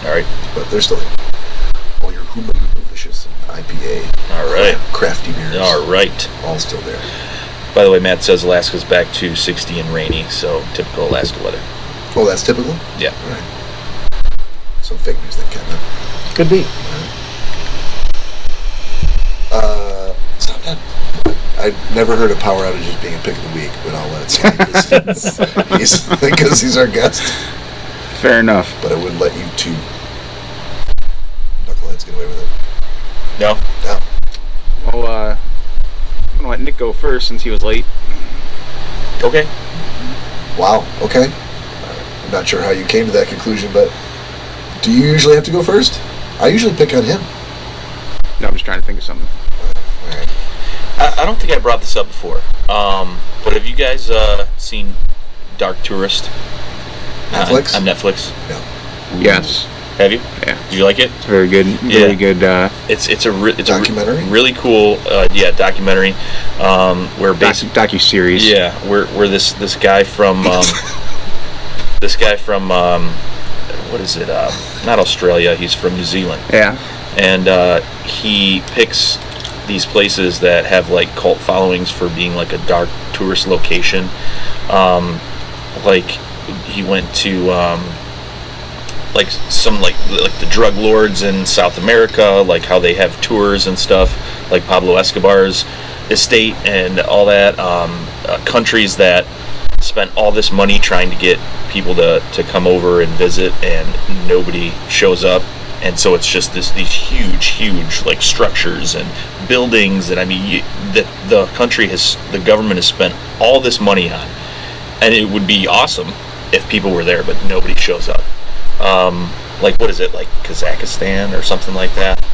All right. But they're still in. All your Huma Delicious and IPA. All right. Crafty beers. All right. All still there. By the way, Matt says Alaska's back to 60 and rainy, so typical Alaska weather. Oh, that's typical? Yeah. All right. So fake news then, Ken. Could be. Stop that. I've never heard of power outages being a pick of the week, but I'll let it slide because he's our guest. Fair enough. But I wouldn't let you two knuckleheads get away with it. No? No. Well, I'm going to let Nick go first since he was late. Okay. Wow, okay. I'm not sure how you came to that conclusion, but do you usually have to go first? I usually pick on him. No, I'm just trying to think of something. All right. I don't think I brought this up before, but have you guys seen Dark Tourist? Netflix? On Netflix? No. Yes. Have you? Yeah. Did you like it? It's very good. Very good. It's a documentary? really cool documentary where basically docu-series. Yeah, where this guy from what is it? Not Australia. He's from New Zealand. Yeah. And he picks these places that have like cult followings for being like a dark tourist location. Like he went to like some like the drug lords in South America, like how they have tours and stuff, like Pablo Escobar's estate and all that. Countries that spent all this money trying to get people to come over and visit, and nobody shows up. And so it's just these huge like structures and buildings, and I mean the government has spent all this money on, and it would be awesome if people were there, but nobody shows up. Like what is it, like Kazakhstan or something like that?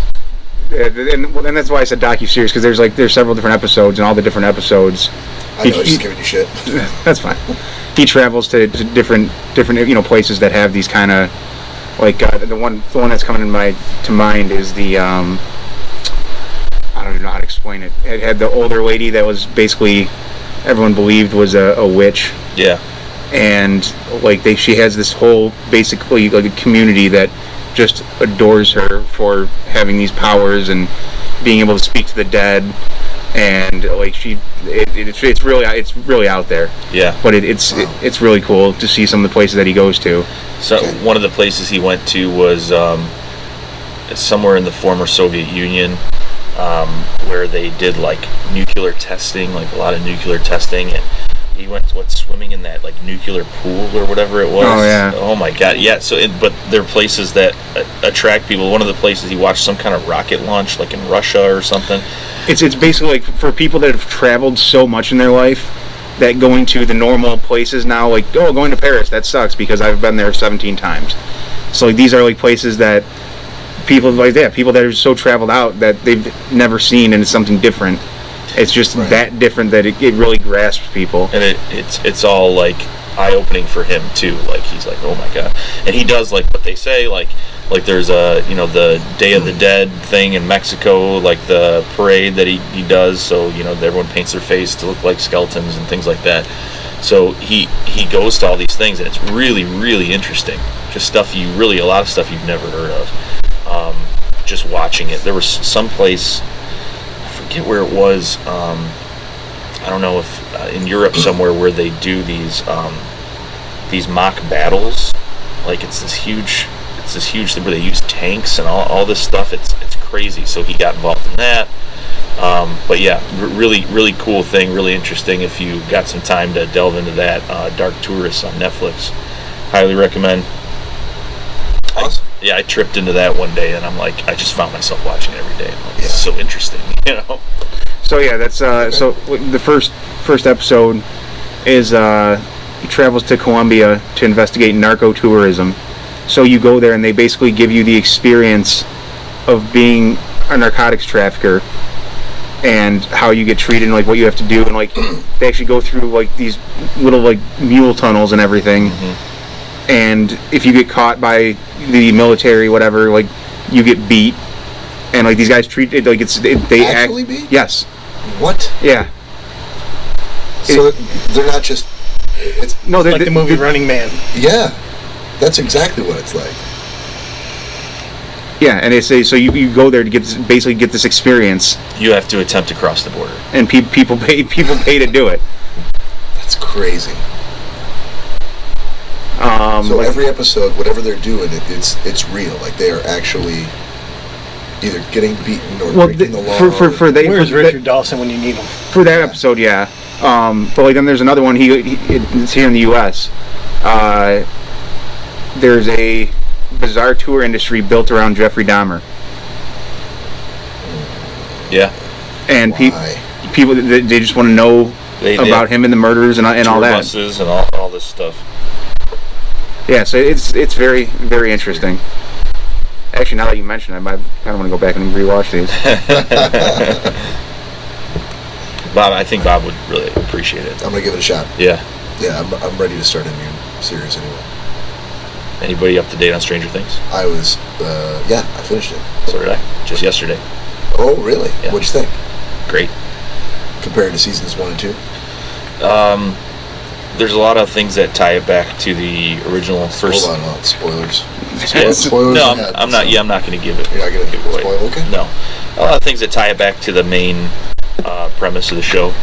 And that's why I said docu-series, because there's several different episodes, and all the different episodes. I know, just giving you shit. That's fine. He travels to different places that have these kind of like the one that's coming to mind is the I don't even know how to explain it. It had the older lady that was basically everyone believed was a witch. Yeah. And like she has this whole basically like a community that just adores her for having these powers and being able to speak to the dead, and like it's really out there. Yeah. But it's really cool to see some of the places that he goes to. So one of the places he went to was somewhere in the former Soviet Union, where they did like nuclear testing, like a lot of nuclear testing, and he went swimming in that like nuclear pool or whatever it was. Oh yeah. Oh my god. Yeah. So but there are places that attract people. One of the places he watched some kind of rocket launch, like in Russia or something. It's basically like for people that have traveled so much in their life that going to the normal places now, like going to Paris, that sucks because I've been there 17 times. So like, these are like places that people that are so traveled out that they've never seen, and it's something different. It's just that different that it really grasps people. And it's all like eye-opening for him too. Like he's like, oh my god. And he does like what they say, like there's the Day of the Dead thing in Mexico, like the parade that he does, so everyone paints their face to look like skeletons and things like that. So he goes to all these things, and it's really, really interesting. Just a lot of stuff you've never heard of. Just watching it. There was some place, I forget where it was, I don't know if in Europe somewhere, where they do these mock battles. Like it's this huge thing where they use tanks and all this stuff. It's crazy. So he got involved in that. But yeah, really, really cool thing, really interesting. If you got some time to delve into that, Dark Tourist on Netflix, highly recommend. Awesome. I tripped into that one day, and I'm like, I just found myself watching it every day. Like, it's so interesting, So yeah, that's so the first episode is he travels to Colombia to investigate narco-tourism. So you go there, and they basically give you the experience of being a narcotics trafficker and how you get treated and like what you have to do, and like they actually go through like these little like mule tunnels and everything. And if you get caught by the military, whatever, like you get beat, and like these guys treat it like they actually beat? Yes. What? Yeah. So they're not just. It's like the movie Running Man. Yeah, that's exactly what it's like. Yeah, and they say so you go there to basically get this experience. You have to attempt to cross the border, and people pay to do it. That's crazy. So like, every episode, whatever they're doing, it's real. Like they are actually either getting beaten or breaking the law. Where's Richard Dawson when you need him? For that episode, yeah. But like then there's another one. It's here in the U.S. There's a bizarre tour industry built around Jeffrey Dahmer. Yeah. And people they just want to know about him and the murders and all that. Buses and all this stuff. Yeah, so it's very, very interesting. Actually, now that you mention it, I might kind of want to go back and rewatch these. Bob, I think Bob would really appreciate it. I'm gonna give it a shot. Yeah. Yeah, I'm ready to start a new series anyway. Anybody up to date on Stranger Things? I was, I finished it. So did I. Just yesterday. Oh, really? Yeah. What'd you think? Great. Compared to seasons 1 and 2? There's a lot of things that tie it back to the original first. Hold on, spoilers. Spoilers. No, I'm not. Yeah, I'm not going to give it. You're not going to give it away. Spoil, okay. No, a lot of things that tie it back to the main premise of the show,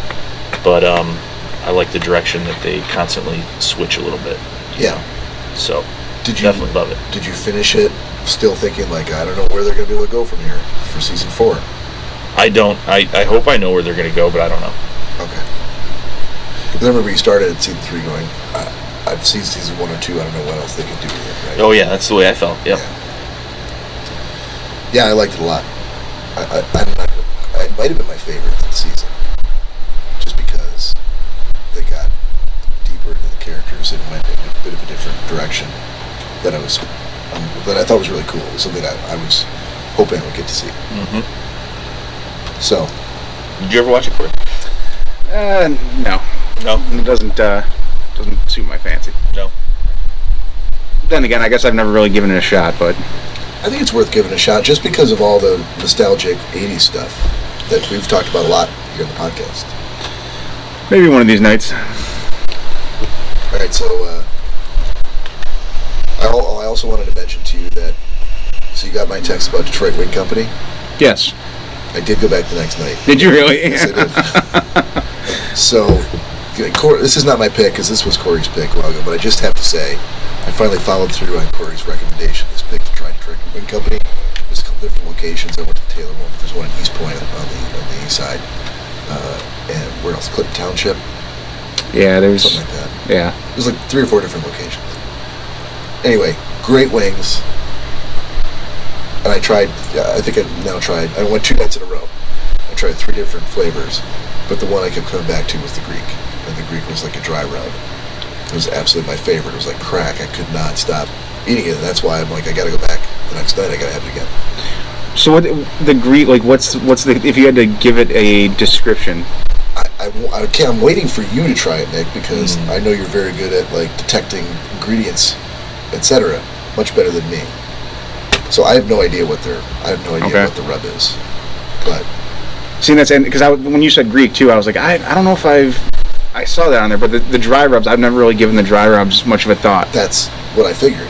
but I like the direction that they constantly switch a little bit. Yeah. So definitely love it. Did you finish it still thinking like I don't know where they're going to be able to go from here for season 4? I don't. I hope I know where they're going to go, but I don't know. Okay. Because I remember you started at season 3 going, I've seen season 1 or 2, I don't know what else they can do with it, right? Oh yeah, that's the way I felt, yep. Yeah, I liked it a lot. It might have been my favorite season. Just because they got deeper into the characters and went in a bit of a different direction that I thought was really cool. It was something I was hoping I would get to see. Mm-hmm. So. Did you ever watch it, Cory? No. No? It doesn't suit my fancy. No. Then again, I guess I've never really given it a shot, but I think it's worth giving a shot just because of all the nostalgic 80s stuff that we've talked about a lot here on the podcast. Maybe one of these nights. Alright, so I also wanted to mention to you that, so you got my text about Detroit Wing Company? Yes. I did go back the next night. Did you really? Yes, I did. So, this is not my pick, because this was Cory's pick a while ago, but I just have to say, I finally followed through on Cory's recommendation, this pick to try Detroit Wing Company. There's a couple different locations. I went to Taylor one, but there's one in East Point on the east side. And where else? Clinton Township? Yeah, there's something like that. Yeah. There's like 3 or 4 different locations. Anyway, great wings. And I went 2 nights in a row. I tried 3 different flavors, but the one I kept coming back to was the Greek. And the Greek was like a dry rub. It was absolutely my favorite. It was like crack. I could not stop eating it. And that's why I'm like, I gotta go back the next night. I gotta have it again. So what the Greek, like what's the, if you had to give it a description? I'm waiting for you to try it, Nick, because I know you're very good at like detecting ingredients, etc. Much better than me. So I have no idea what the rub is. But see, that's because when you said Greek too, I was like, I don't know if I saw that on there, but the dry rubs, I've never really given the dry rubs much of a thought. That's what I figured,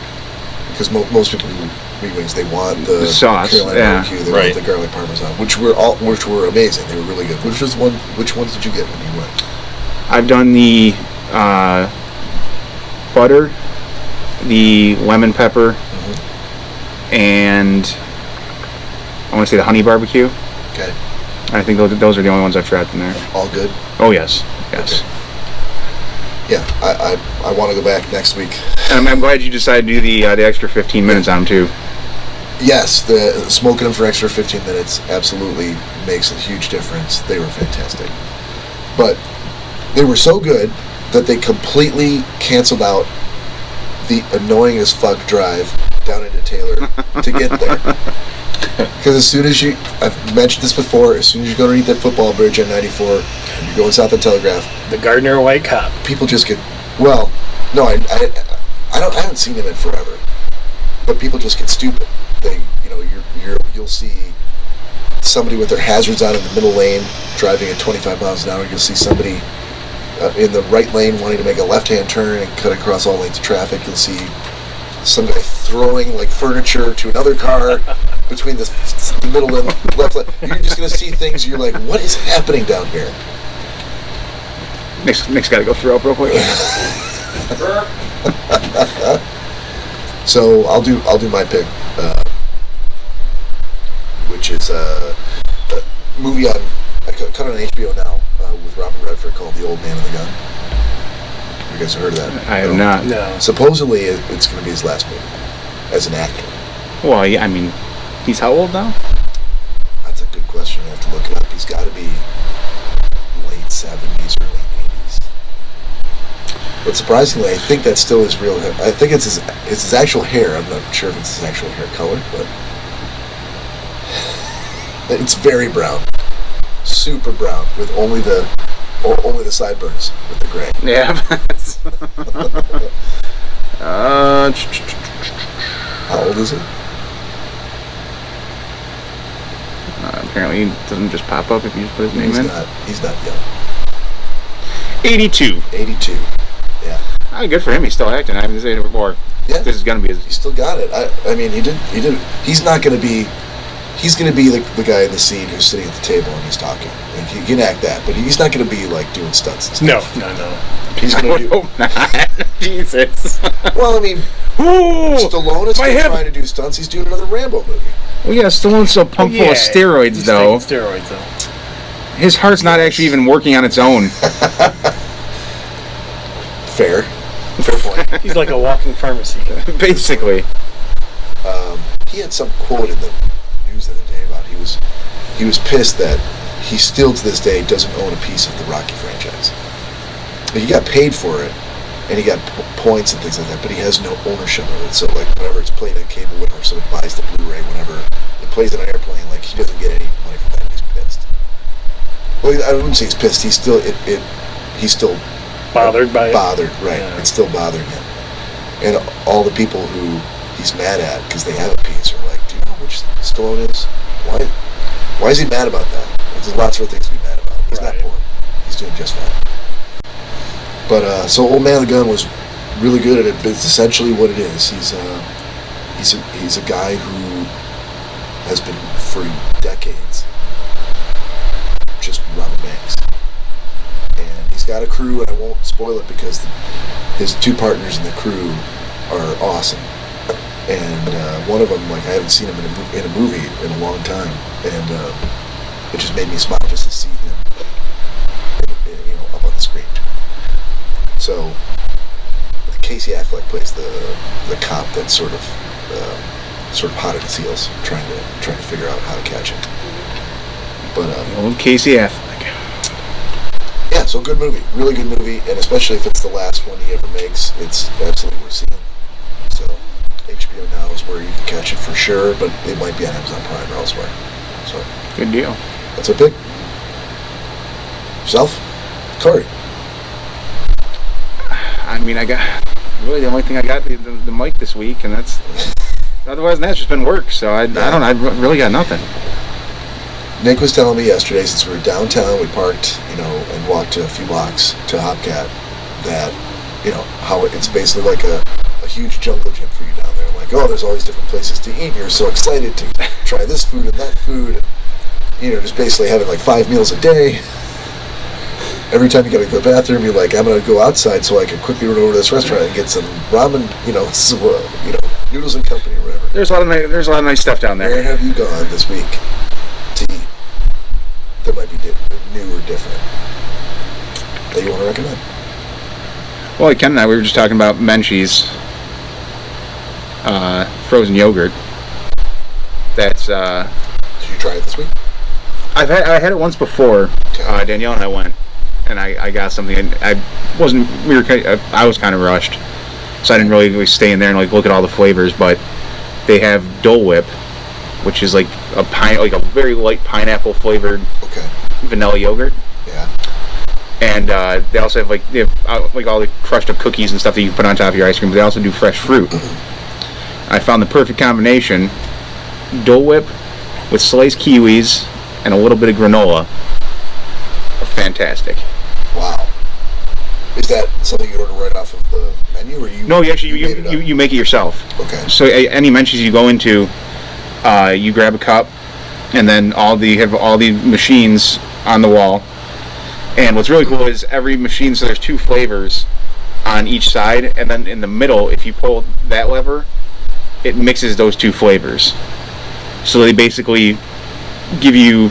because most people who eat wings, they want the sauce, Carolina barbecue, they want the garlic parmesan, which were amazing. They were really good. Which ones did you get when you went? I've done the butter, the lemon pepper, and I want to say the honey barbecue. Okay. I think those are the only ones I've tried from there. All good? Oh, yes. Okay. Yeah, I want to go back next week. And I'm glad you decided to do the extra 15 minutes on them, too. Yes, the smoking them for extra 15 minutes absolutely makes a huge difference. They were fantastic. But they were so good that they completely canceled out the annoying as fuck drive down into Taylor to get there. Because as soon as I've mentioned this before, as soon as you go underneath that football bridge on 94, and you're going south of Telegraph, The Gardner White Cop. people just get, well, no, I haven't seen him in forever, but people just get stupid. They, you'll see somebody with their hazards on in the middle lane, driving at 25 miles an hour. You'll see somebody in the right lane wanting to make a left-hand turn and cut across all lanes of traffic. You'll see some guy throwing like furniture to another car between the middle and left lane. You're just going to see things. You're like, what is happening down here? Nick's got to go throw up real quick. So I'll do my pick, which is a movie on cut on HBO now with Robert Redford called The Old Man and the Gun. You guys have heard of that? I have not. No. Supposedly it's going to be his last movie as an actor. Well, yeah, I mean, he's how old now? That's a good question. I have to look it up. He's got to be late 70s, early 80s. But surprisingly, I think that's still his real hair. I think it's his actual hair. I'm not sure if it's his actual hair color, but it's very brown, super brown, with only the sideburns with the gray. Yeah. How old is he? Apparently, it doesn't just pop up if you just put his name in. He's not young. 82. 82. Yeah. Good for him. He's still acting. I haven't seen it before. Yeah. This is gonna be his. He still got it. I mean, he did. He's not going to be. He's going to be the guy in the scene who's sitting at the table and he's talking. Like, he can act that, but he's not going to be like doing stunts and stuff. No. He's going to do. Oh, not. Jesus. Well, I mean, Ooh, Stallone is still trying to do stunts. He's doing another Rambo movie. Well, yeah, Stallone's so pumped full of steroids, he's though. taking steroids, though. His heart's not actually even working on its own. Fair point. He's like a walking pharmacy. Basically. He had some quote in the news the other day about he was pissed that he still to this day doesn't own a piece of the Rocky franchise. He got paid for it, and he got points and things like that, but he has no ownership of it. So like whenever it's played on cable, whenever someone buys the Blu-ray, whenever it plays on an airplane, like he doesn't get any money from that. He's pissed. Well, I wouldn't say he's pissed. He's still Bothered by it? Bothered, right. Yeah. It's still bothering him. And all the people who he's mad at because they have a piece are like, do you know how much Stallone is? Why is he mad about that? There's lots of other things to be mad about. He's not poor. He's doing just fine. But so Old Man and the Gun was really good at it, but it's essentially what it is. He's a guy who has been for decades just robbing banks. And he's got a crew, and I won't spoil it because his two partners in the crew are awesome. And one of them, like, I haven't seen him in a movie in a long time, and it just made me smile just to see him, up on the screen. So Casey Affleck plays the cop that's sort of hot at his heels, trying to figure out how to catch him. But Old Casey Affleck. Yeah, so good movie, really good movie, and especially if it's the last one he ever makes, it's absolutely worth seeing. So HBO Now is where you can catch it for sure, but it might be on Amazon Prime or elsewhere. So Good deal. that's a pick. Yourself, Cory. I mean, I got really the only thing I got the mic this week, and that's otherwise than that's just been work. So I don't know. I really got nothing. Nick was telling me yesterday, since we were downtown, we parked, and walked a few blocks to Hopcat, that, how it's basically like a huge jungle gym for you down there. Like, oh, there's all these different places to eat. You're so excited to try this food and that food. And, just basically having like 5 meals a day. Every time you got to go to the bathroom, you're like, I'm going to go outside so I can quickly run over to this restaurant and get some ramen, noodles and company or whatever. There's a lot of nice stuff down there. Where have you gone this week to eat that might be new or different that you want to recommend? Well, like Ken and I, we were just talking about Menchie's frozen yogurt. That's Did you try it this week? I had it once before. Okay. Danielle and I went, and I got something. And I was kind of rushed, so I didn't really stay in there and look at all the flavors. But they have Dole Whip, which is like a very light pineapple flavored vanilla yogurt. Yeah. And they also have like all the crushed up cookies and stuff that you can put on top of your ice cream. But they also do fresh fruit. I found the perfect combination: Dole Whip with sliced kiwis and a little bit of granola. Fantastic. Wow. Is that something you order right off of the menu, or you? No, you make it yourself. Okay. So any Menchie's you go into, you grab a cup, and then have all the machines on the wall. And what's really cool is every machine, so there's 2 flavors on each side, and then in the middle, if you pull that lever, it mixes those 2 flavors. So they basically give you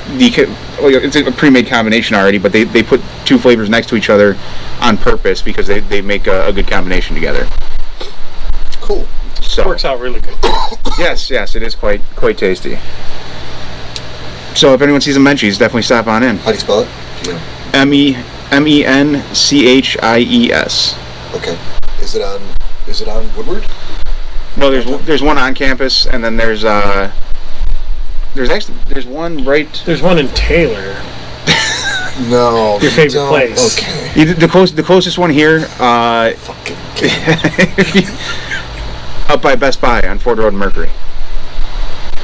it's a pre-made combination already, but they put 2 flavors next to each other on purpose because they make a good combination together. Cool. So It works out really good. yes, it is quite tasty. So if anyone sees a Menchie's, definitely stop on in. How do you spell it? Yeah. MENCHIES. Okay. Is it on Woodward? No, there's one on campus, and then there's one right. There's one in Taylor. No. Your favorite place. Okay. The closest one here. Fucking Up by Best Buy on Ford Road, Mercury.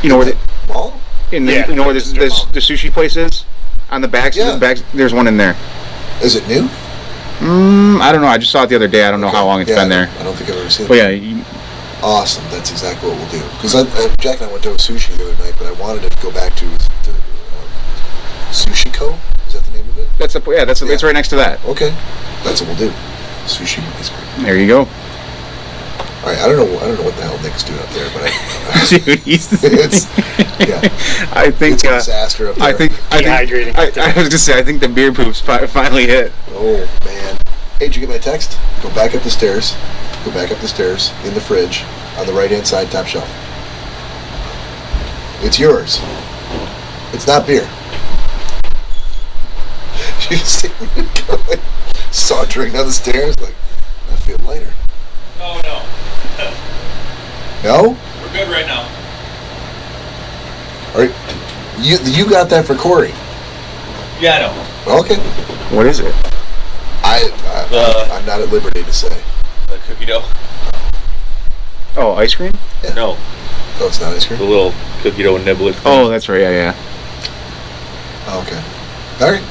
You know where the mall? you know where the sushi place is? On the back. Yeah. There's one in there. Is it new? I don't know. I just saw it the other day. I don't know how long it's been there. I don't think I've ever seen it. But yeah. Awesome. That's exactly what we'll do. Because Jack and I went to a sushi the other night, but I wanted to go back to the Sushi Co. Is that the name of it? It's right next to that. Okay. That's what we'll do. Sushi ice cream. There you go. All right. I don't know what the hell Nick's doing up there, but Dude, I think it's a disaster up there. Dehydrating. I was gonna say I think the beer poops finally hit. Oh man. Hey, did you get my text? Go back up the stairs. In the fridge, on the right-hand side, top shelf. It's yours. It's not beer. She just see me going, sauntering down the stairs, like, I feel lighter. Oh, no. No? We're good right now. All right. You got that for Cory. Yeah, I know. Okay. What is it? I'm not at liberty to say. The cookie dough. Oh, ice cream? Yeah. No, Oh, it's not ice cream? the little cookie dough niblet. Oh, that's right. Yeah. Oh, okay. All right.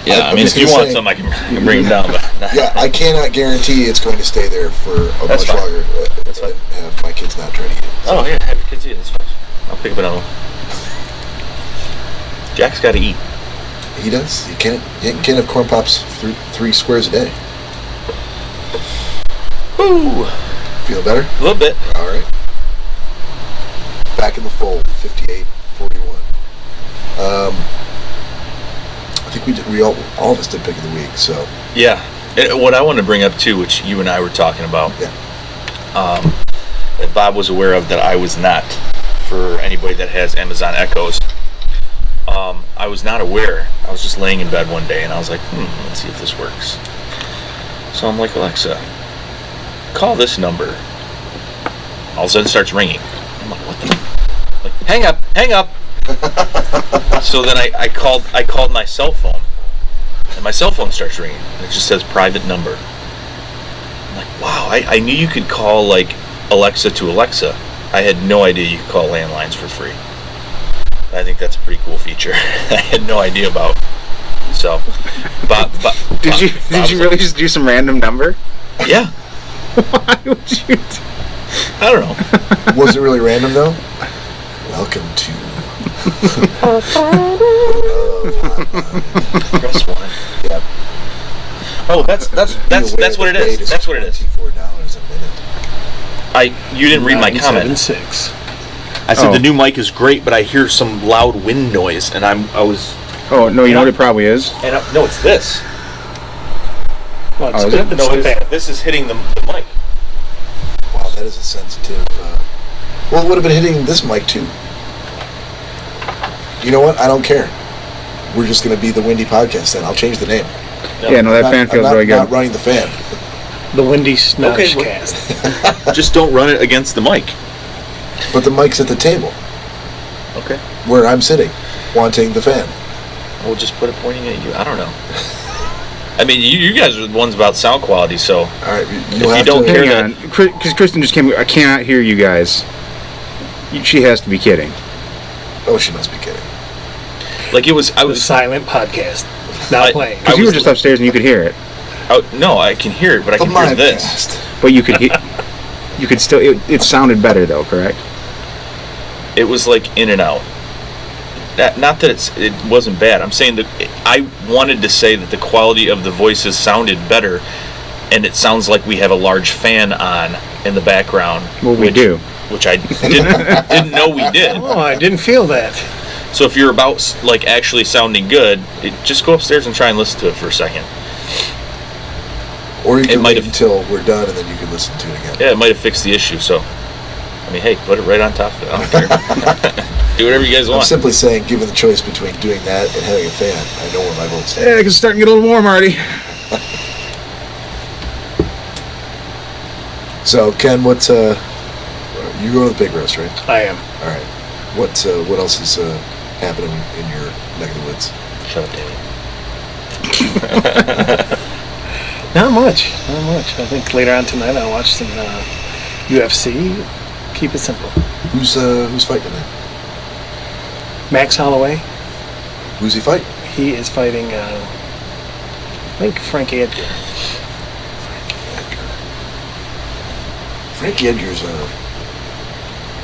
Yeah, I mean, if you want some, I can bring them down. But Yeah, I cannot guarantee it's going to stay there for a That's much fine. longer. That's fine. And have my kids not try to eat it. Oh yeah, have your kids eat it. That's fine. I'll pick up another one. Jack's got to eat. He does. You can't have corn pops 3 squares a day. Woo! Feel better? A little bit. All right. Back in the fold, 58-41. I think we all of us did pick of the week. So Yeah. What I want to bring up too, which you and I were talking about, yeah. that Bob was aware of that I was not. For anybody that has Amazon Echoes, I was not aware. I was just laying in bed one day and I was like, let's see if this works. So I'm like, Alexa, call this number. All of a sudden it starts ringing. I'm like, what the? Like, hang up. So then I called my cell phone, and my cell phone starts ringing. And it just says private number. I'm like, wow, I knew you could call like Alexa to Alexa. I had no idea you could call landlines for free. I think that's a pretty cool feature. I had no idea about. So, Did you really just do some random number? Yeah. Why would you? I don't know. Was it really random though? Welcome to Press 1. Yeah. Oh, that's what it is. That's what it is. $24 a minute. You didn't read my comment. 976. I said Oh. the new mic is great, but I hear some loud wind noise, and I was. Oh no, you know what it probably is. And no, it's this. Well, it's Oh, is good. it? It's No, good. this is hitting the mic. Wow, that is a sensitive. Well, it would have been hitting this mic too. You know what? I don't care. We're just going to be the Windy Podcast then. I'll change the name. Yeah, no, that fan feels really I'm not good. running the fan. The Windy Schnozzcast. Just don't run it against the mic. But the mic's at the table Okay. where I'm sitting, wanting the fan. We'll just put it pointing at you. I don't know. I mean, you guys are the ones about sound quality, so All right, if you don't to, care Hang on, because Kristen just came. I cannot hear you guys. She has to be kidding. Oh, she must be kidding. like it was. I The was silent podcast. Now I- playing. Because you were just upstairs and you could hear it, no, I can hear it, but I The can hear this. Mimecast. but you could hear. You could still. It sounded better though, correct? It was like in and out. Not that it wasn't bad. I'm saying that I wanted to say that the quality of the voices sounded better, and it sounds like we have a large fan on in the background. Well, we do. Which I didn't know we did. Oh, I didn't feel that. So if you're about like actually sounding good, just go upstairs and try and listen to it for a second. Or you can might wait have- until we're done and then you can listen to it again. Yeah, it might have fixed the issue. So, I mean, hey, put it right on top of it. I don't care. Do whatever you guys I'm want. simply saying, given the choice between doing that and having a fan, I know where my vote's stands. Yeah, it's starting to get a little warm already. So, Ken, what's you go to the pig roast, right? I am. All right. What else is happening in your neck of the woods? Shut up, Danny. Not much. Not much. I think later on tonight I'll watch some UFC. Keep it simple. Who's fighting tonight? Max Holloway. Who's he fighting? He is fighting, I think, Frankie Edgar.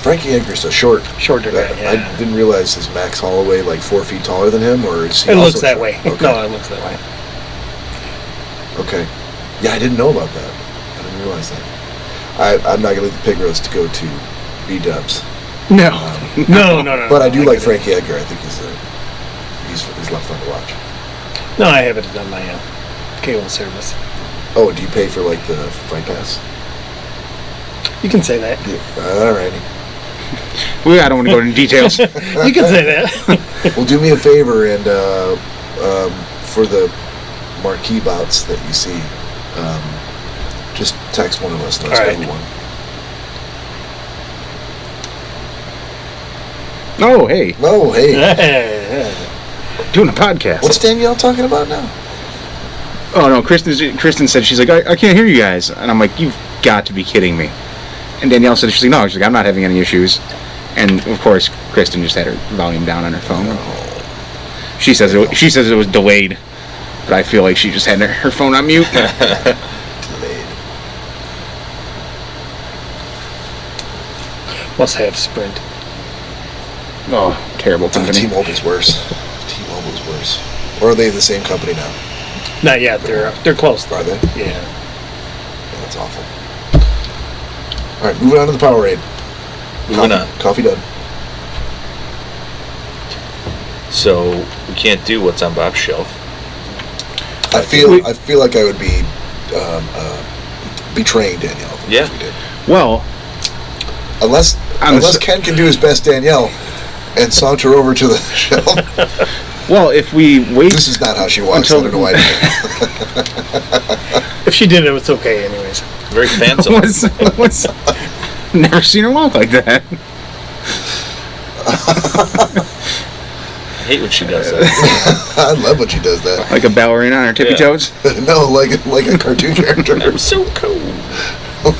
Frankie Edgar's a shorter guy, yeah. I didn't realize, is Max Holloway like 4 feet taller than him, or is he It also looks that short? way. Okay. No, it looks that way. Okay. Yeah, I didn't know about that. I didn't realize that. I'm not going to leave the pig roast to go to B-dubs. No. No. But I do like get it. Frankie Edgar. I think he's a lot of fun to watch. No, I have it on my cable service. Oh, do you pay for like the Fight Pass? You can say that. Yeah. All righty. Well, I don't want to go into details. You can say that. Well, do me a favor and for the marquee bouts that you see, just text one of us. Let's All go right. to one. Oh, hey, Oh, hey. doing a podcast. What's Danielle talking about now? Oh no, Kristen said, she's like, I can't hear you guys, and I'm like, you've got to be kidding me. And Danielle said, she's like, no, she's like, I'm not having any issues. And of course, Kristen just had her volume down on her phone. She says it was delayed, but I feel like she just had her phone on mute. Delayed. Must have Sprint. Oh, terrible company. T-Mobile's worse. T-Mobile's worse. Or are they the same company now? Not yet. They're close. Are they? Yeah. Yeah, that's awful. All right, moving on to the Powerade. Moving on. Coffee done. So we can't do what's on Bob's shelf. I feel like I would be betraying Danielle if Yeah. we did. Well, Unless Ken can do his best Danielle and saunter over to the shelf. well, if we wait, This is not how she walks. Until- I don't know why. I did it. If she did it, it's okay anyways. Very fanciful. what's never seen her walk like that. I hate when she does that. I love when she does that. Like a ballerina on her tippy Yeah. toes. No, like a cartoon character. I'm so cool.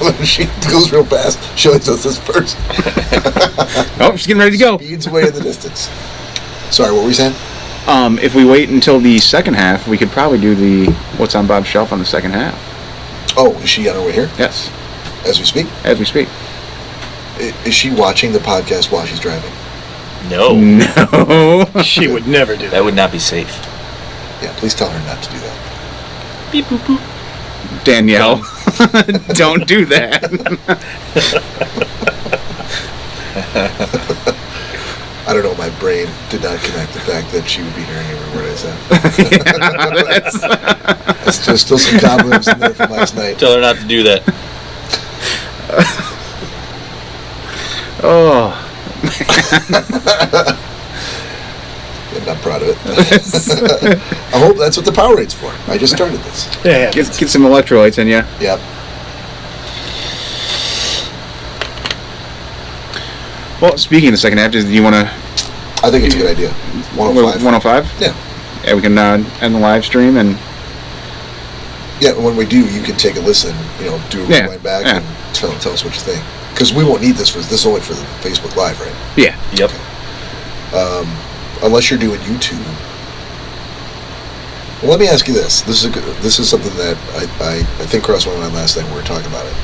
When she goes real fast, she always does this first. Oh, she's getting ready to go. Speeds away in the distance. Sorry, what were you saying? If we wait until the second half, we could probably do the what's on Bob's shelf on the second half. Oh, is she on her way here Yes, as we speak? as we speak. Is she watching the podcast while she's driving? No, No. She would never do that that. would not be safe. Yeah, please tell her not to do that. Beep boop boop. Danielle, don't do that. I don't know, my brain did not connect the fact that she would be hearing every word I said. That's just still some cobwebs in there from last night. Tell her not to do that. Oh, I'm not proud of it. I hope that's what the Powerade's for. I just started this. Yeah. get some electrolytes in you. Yep. Well, speaking of the second half, do you want to... I think it's a good idea. 105. 105? Yeah. Yeah, we can end the live stream and... Yeah, when we do, you can take a listen, do a rewind back and tell us what you think. Because we won't need this is only for the Facebook Live, right? Yeah. Yep. Okay. Unless you're doing YouTube. Well, let me ask you this. This is something that I think crossed my mind last night when we were talking about it.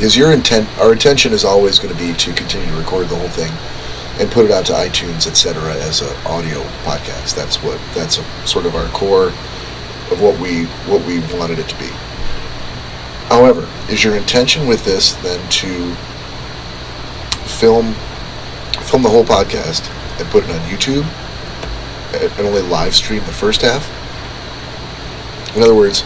Is your intent? Our intention is always going to be to continue to record the whole thing and put it out to iTunes, etc., as an audio podcast. That's sort of our core of what we wanted it to be. However, is your intention with this then to film the whole podcast and put it on YouTube and only live stream the first half? In other words,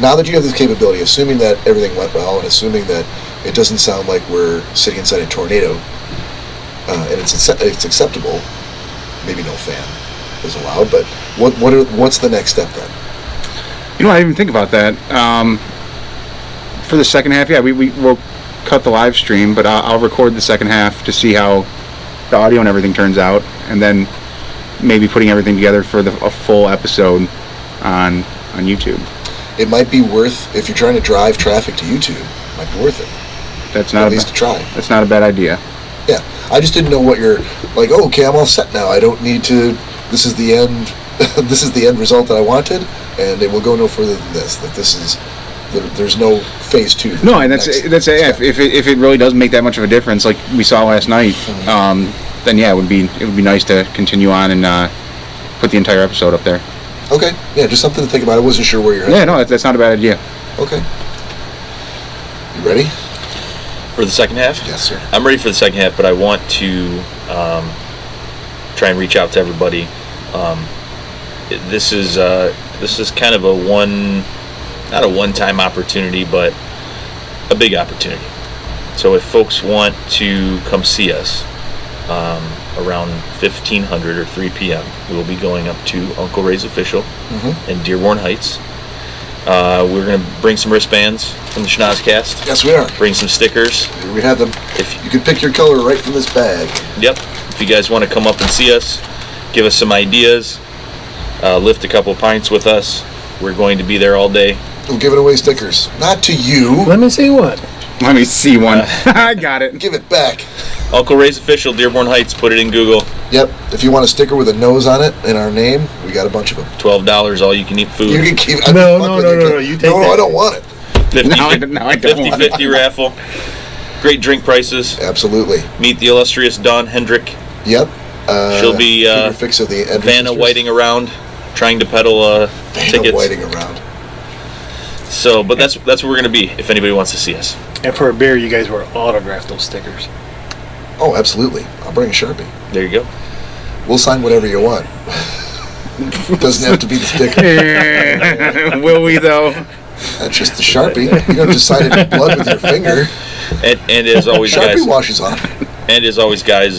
now that you have this capability, assuming that everything went well and assuming that it doesn't sound like we're sitting inside a tornado and it's acceptable, maybe no fan is allowed, but what's the next step then? I didn't even think about that. For the second half, yeah, we'll cut the live stream, but I'll record the second half to see how the audio and everything turns out, and then maybe putting everything together for a full episode on YouTube. It might be worth, if you're trying to drive traffic to YouTube, it might be worth it. That's not at least to try. That's not a bad idea. Yeah, I just didn't know what you're like. Oh, okay, I'm all set now. I don't need to. This is the end. This is the end result that I wanted, and it will go no further than this. Like this is. There's no phase 2. No, and that's if it really does make that much of a difference, like we saw last night, then yeah, it would be nice to continue on and put the entire episode up there. Okay, yeah, just something to think about. I wasn't sure where you're at. Yeah, no, that's not a bad idea. Okay, you ready for the second half? Yes, sir. I'm ready for the second half, but I want to try and reach out to everybody. This is kind of not a one-time opportunity, but a big opportunity. So if folks want to come see us around 1500 or 3 p.m., we will be going up to Uncle Ray's Official in Dearborn Heights. We're going to bring some wristbands from the Schnozzcast. Yes, we are. Bring some stickers. Here we have them. If you can pick your color right from this bag. Yep. If you guys want to come up and see us, give us some ideas, lift a couple pints with us, we're going to be there all day. We're giving away stickers. Not to you. Let me see one. Let me see one. I got it. Give it back. Uncle Ray's Official, Dearborn Heights. Put it in Google. Yep. If you want a sticker with a nose on it and our name, we got a bunch of them. $12, all you can eat food. You can keep. No. You take No, I don't want it. 50-50 raffle. Great drink prices. Absolutely. Meet the illustrious Dawn Hendrick. Yep. She'll be fix of the Vanna Whiting around, trying to peddle tickets. Vanna Whiting around. So, but that's where we're going to be if anybody wants to see us. And for a beer, you guys will autograph those stickers. Oh, absolutely. I'll bring a Sharpie. There you go. We'll sign whatever you want. Doesn't have to be the sticker. Will we, though? That's just the Sharpie. You don't just sign it in blood with your finger. And as always, Sharpie guys. washes off. And as always, guys,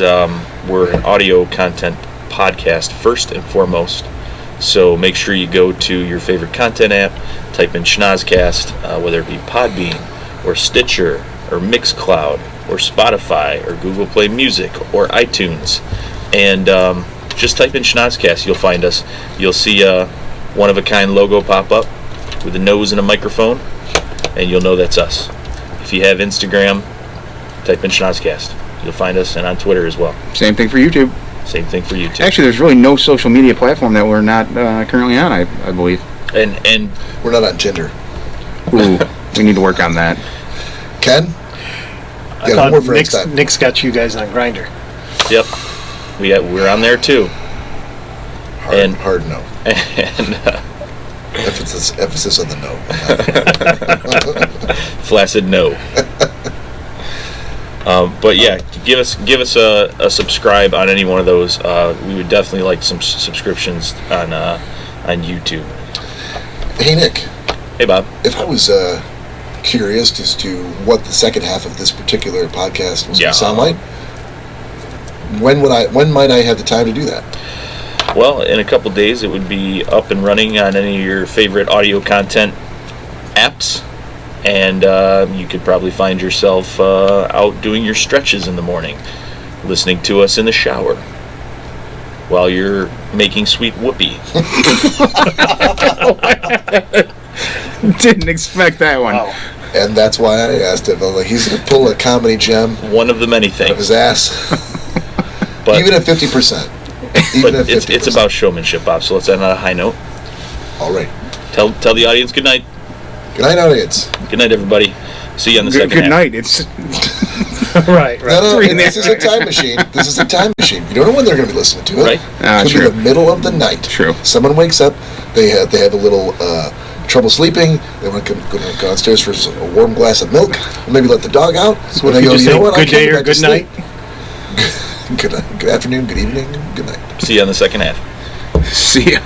we're an audio content podcast first and foremost. So make sure you go to your favorite content app, type in Schnozzcast, whether it be Podbean or Stitcher or Mixcloud or Spotify or Google Play Music or iTunes, and just type in Schnozzcast. You'll find us. You'll see a one-of-a-kind logo pop up with a nose and a microphone, and you'll know that's us. If you have Instagram, type in Schnozzcast. You'll find us, and on Twitter as well. Same thing for YouTube. Same thing for YouTube. Actually, there's really no social media platform that we're not currently on, I believe. And we're not on Tinder. Ooh, we need to work on that. Ken? I thought Nick's got you guys on Grindr. Yep, we're on there too. Hard no. And emphasis on the no. Flaccid no. But yeah, give us a subscribe on any one of those. We would definitely like some subscriptions on YouTube. Hey Nick. Hey Bob. If I was curious as to what the second half of this particular podcast was going to sound like, when might I have the time to do that? Well, in a couple days, it would be up and running on any of your favorite audio content apps. And you could probably find yourself out doing your stretches in the morning, listening to us in the shower while you're making sweet whoopee. Didn't expect that one. Wow. And that's why I asked him. I'm like, he's going to pull a comedy gem One of the many out of things. his ass. But, Even at 50%. Even but at 50%. it's about showmanship, Bob, so let's end on a high note. All right. Tell the audience good night. Good night, audience. Good night, everybody. See you on the Good, second good half. night. It's Right. No, Three and this is a time machine. This is a time machine. You don't know when they're going to be listening to it. Right. Could True. be the middle of the night. True. Someone wakes up. They have a little trouble sleeping. They want to go downstairs for a warm glass of milk. Or maybe let the dog out. So and if they you go, just you know say what? I good can't day go or back to good night. sleep." Good afternoon, good evening, good night. See you on the second half. see ya.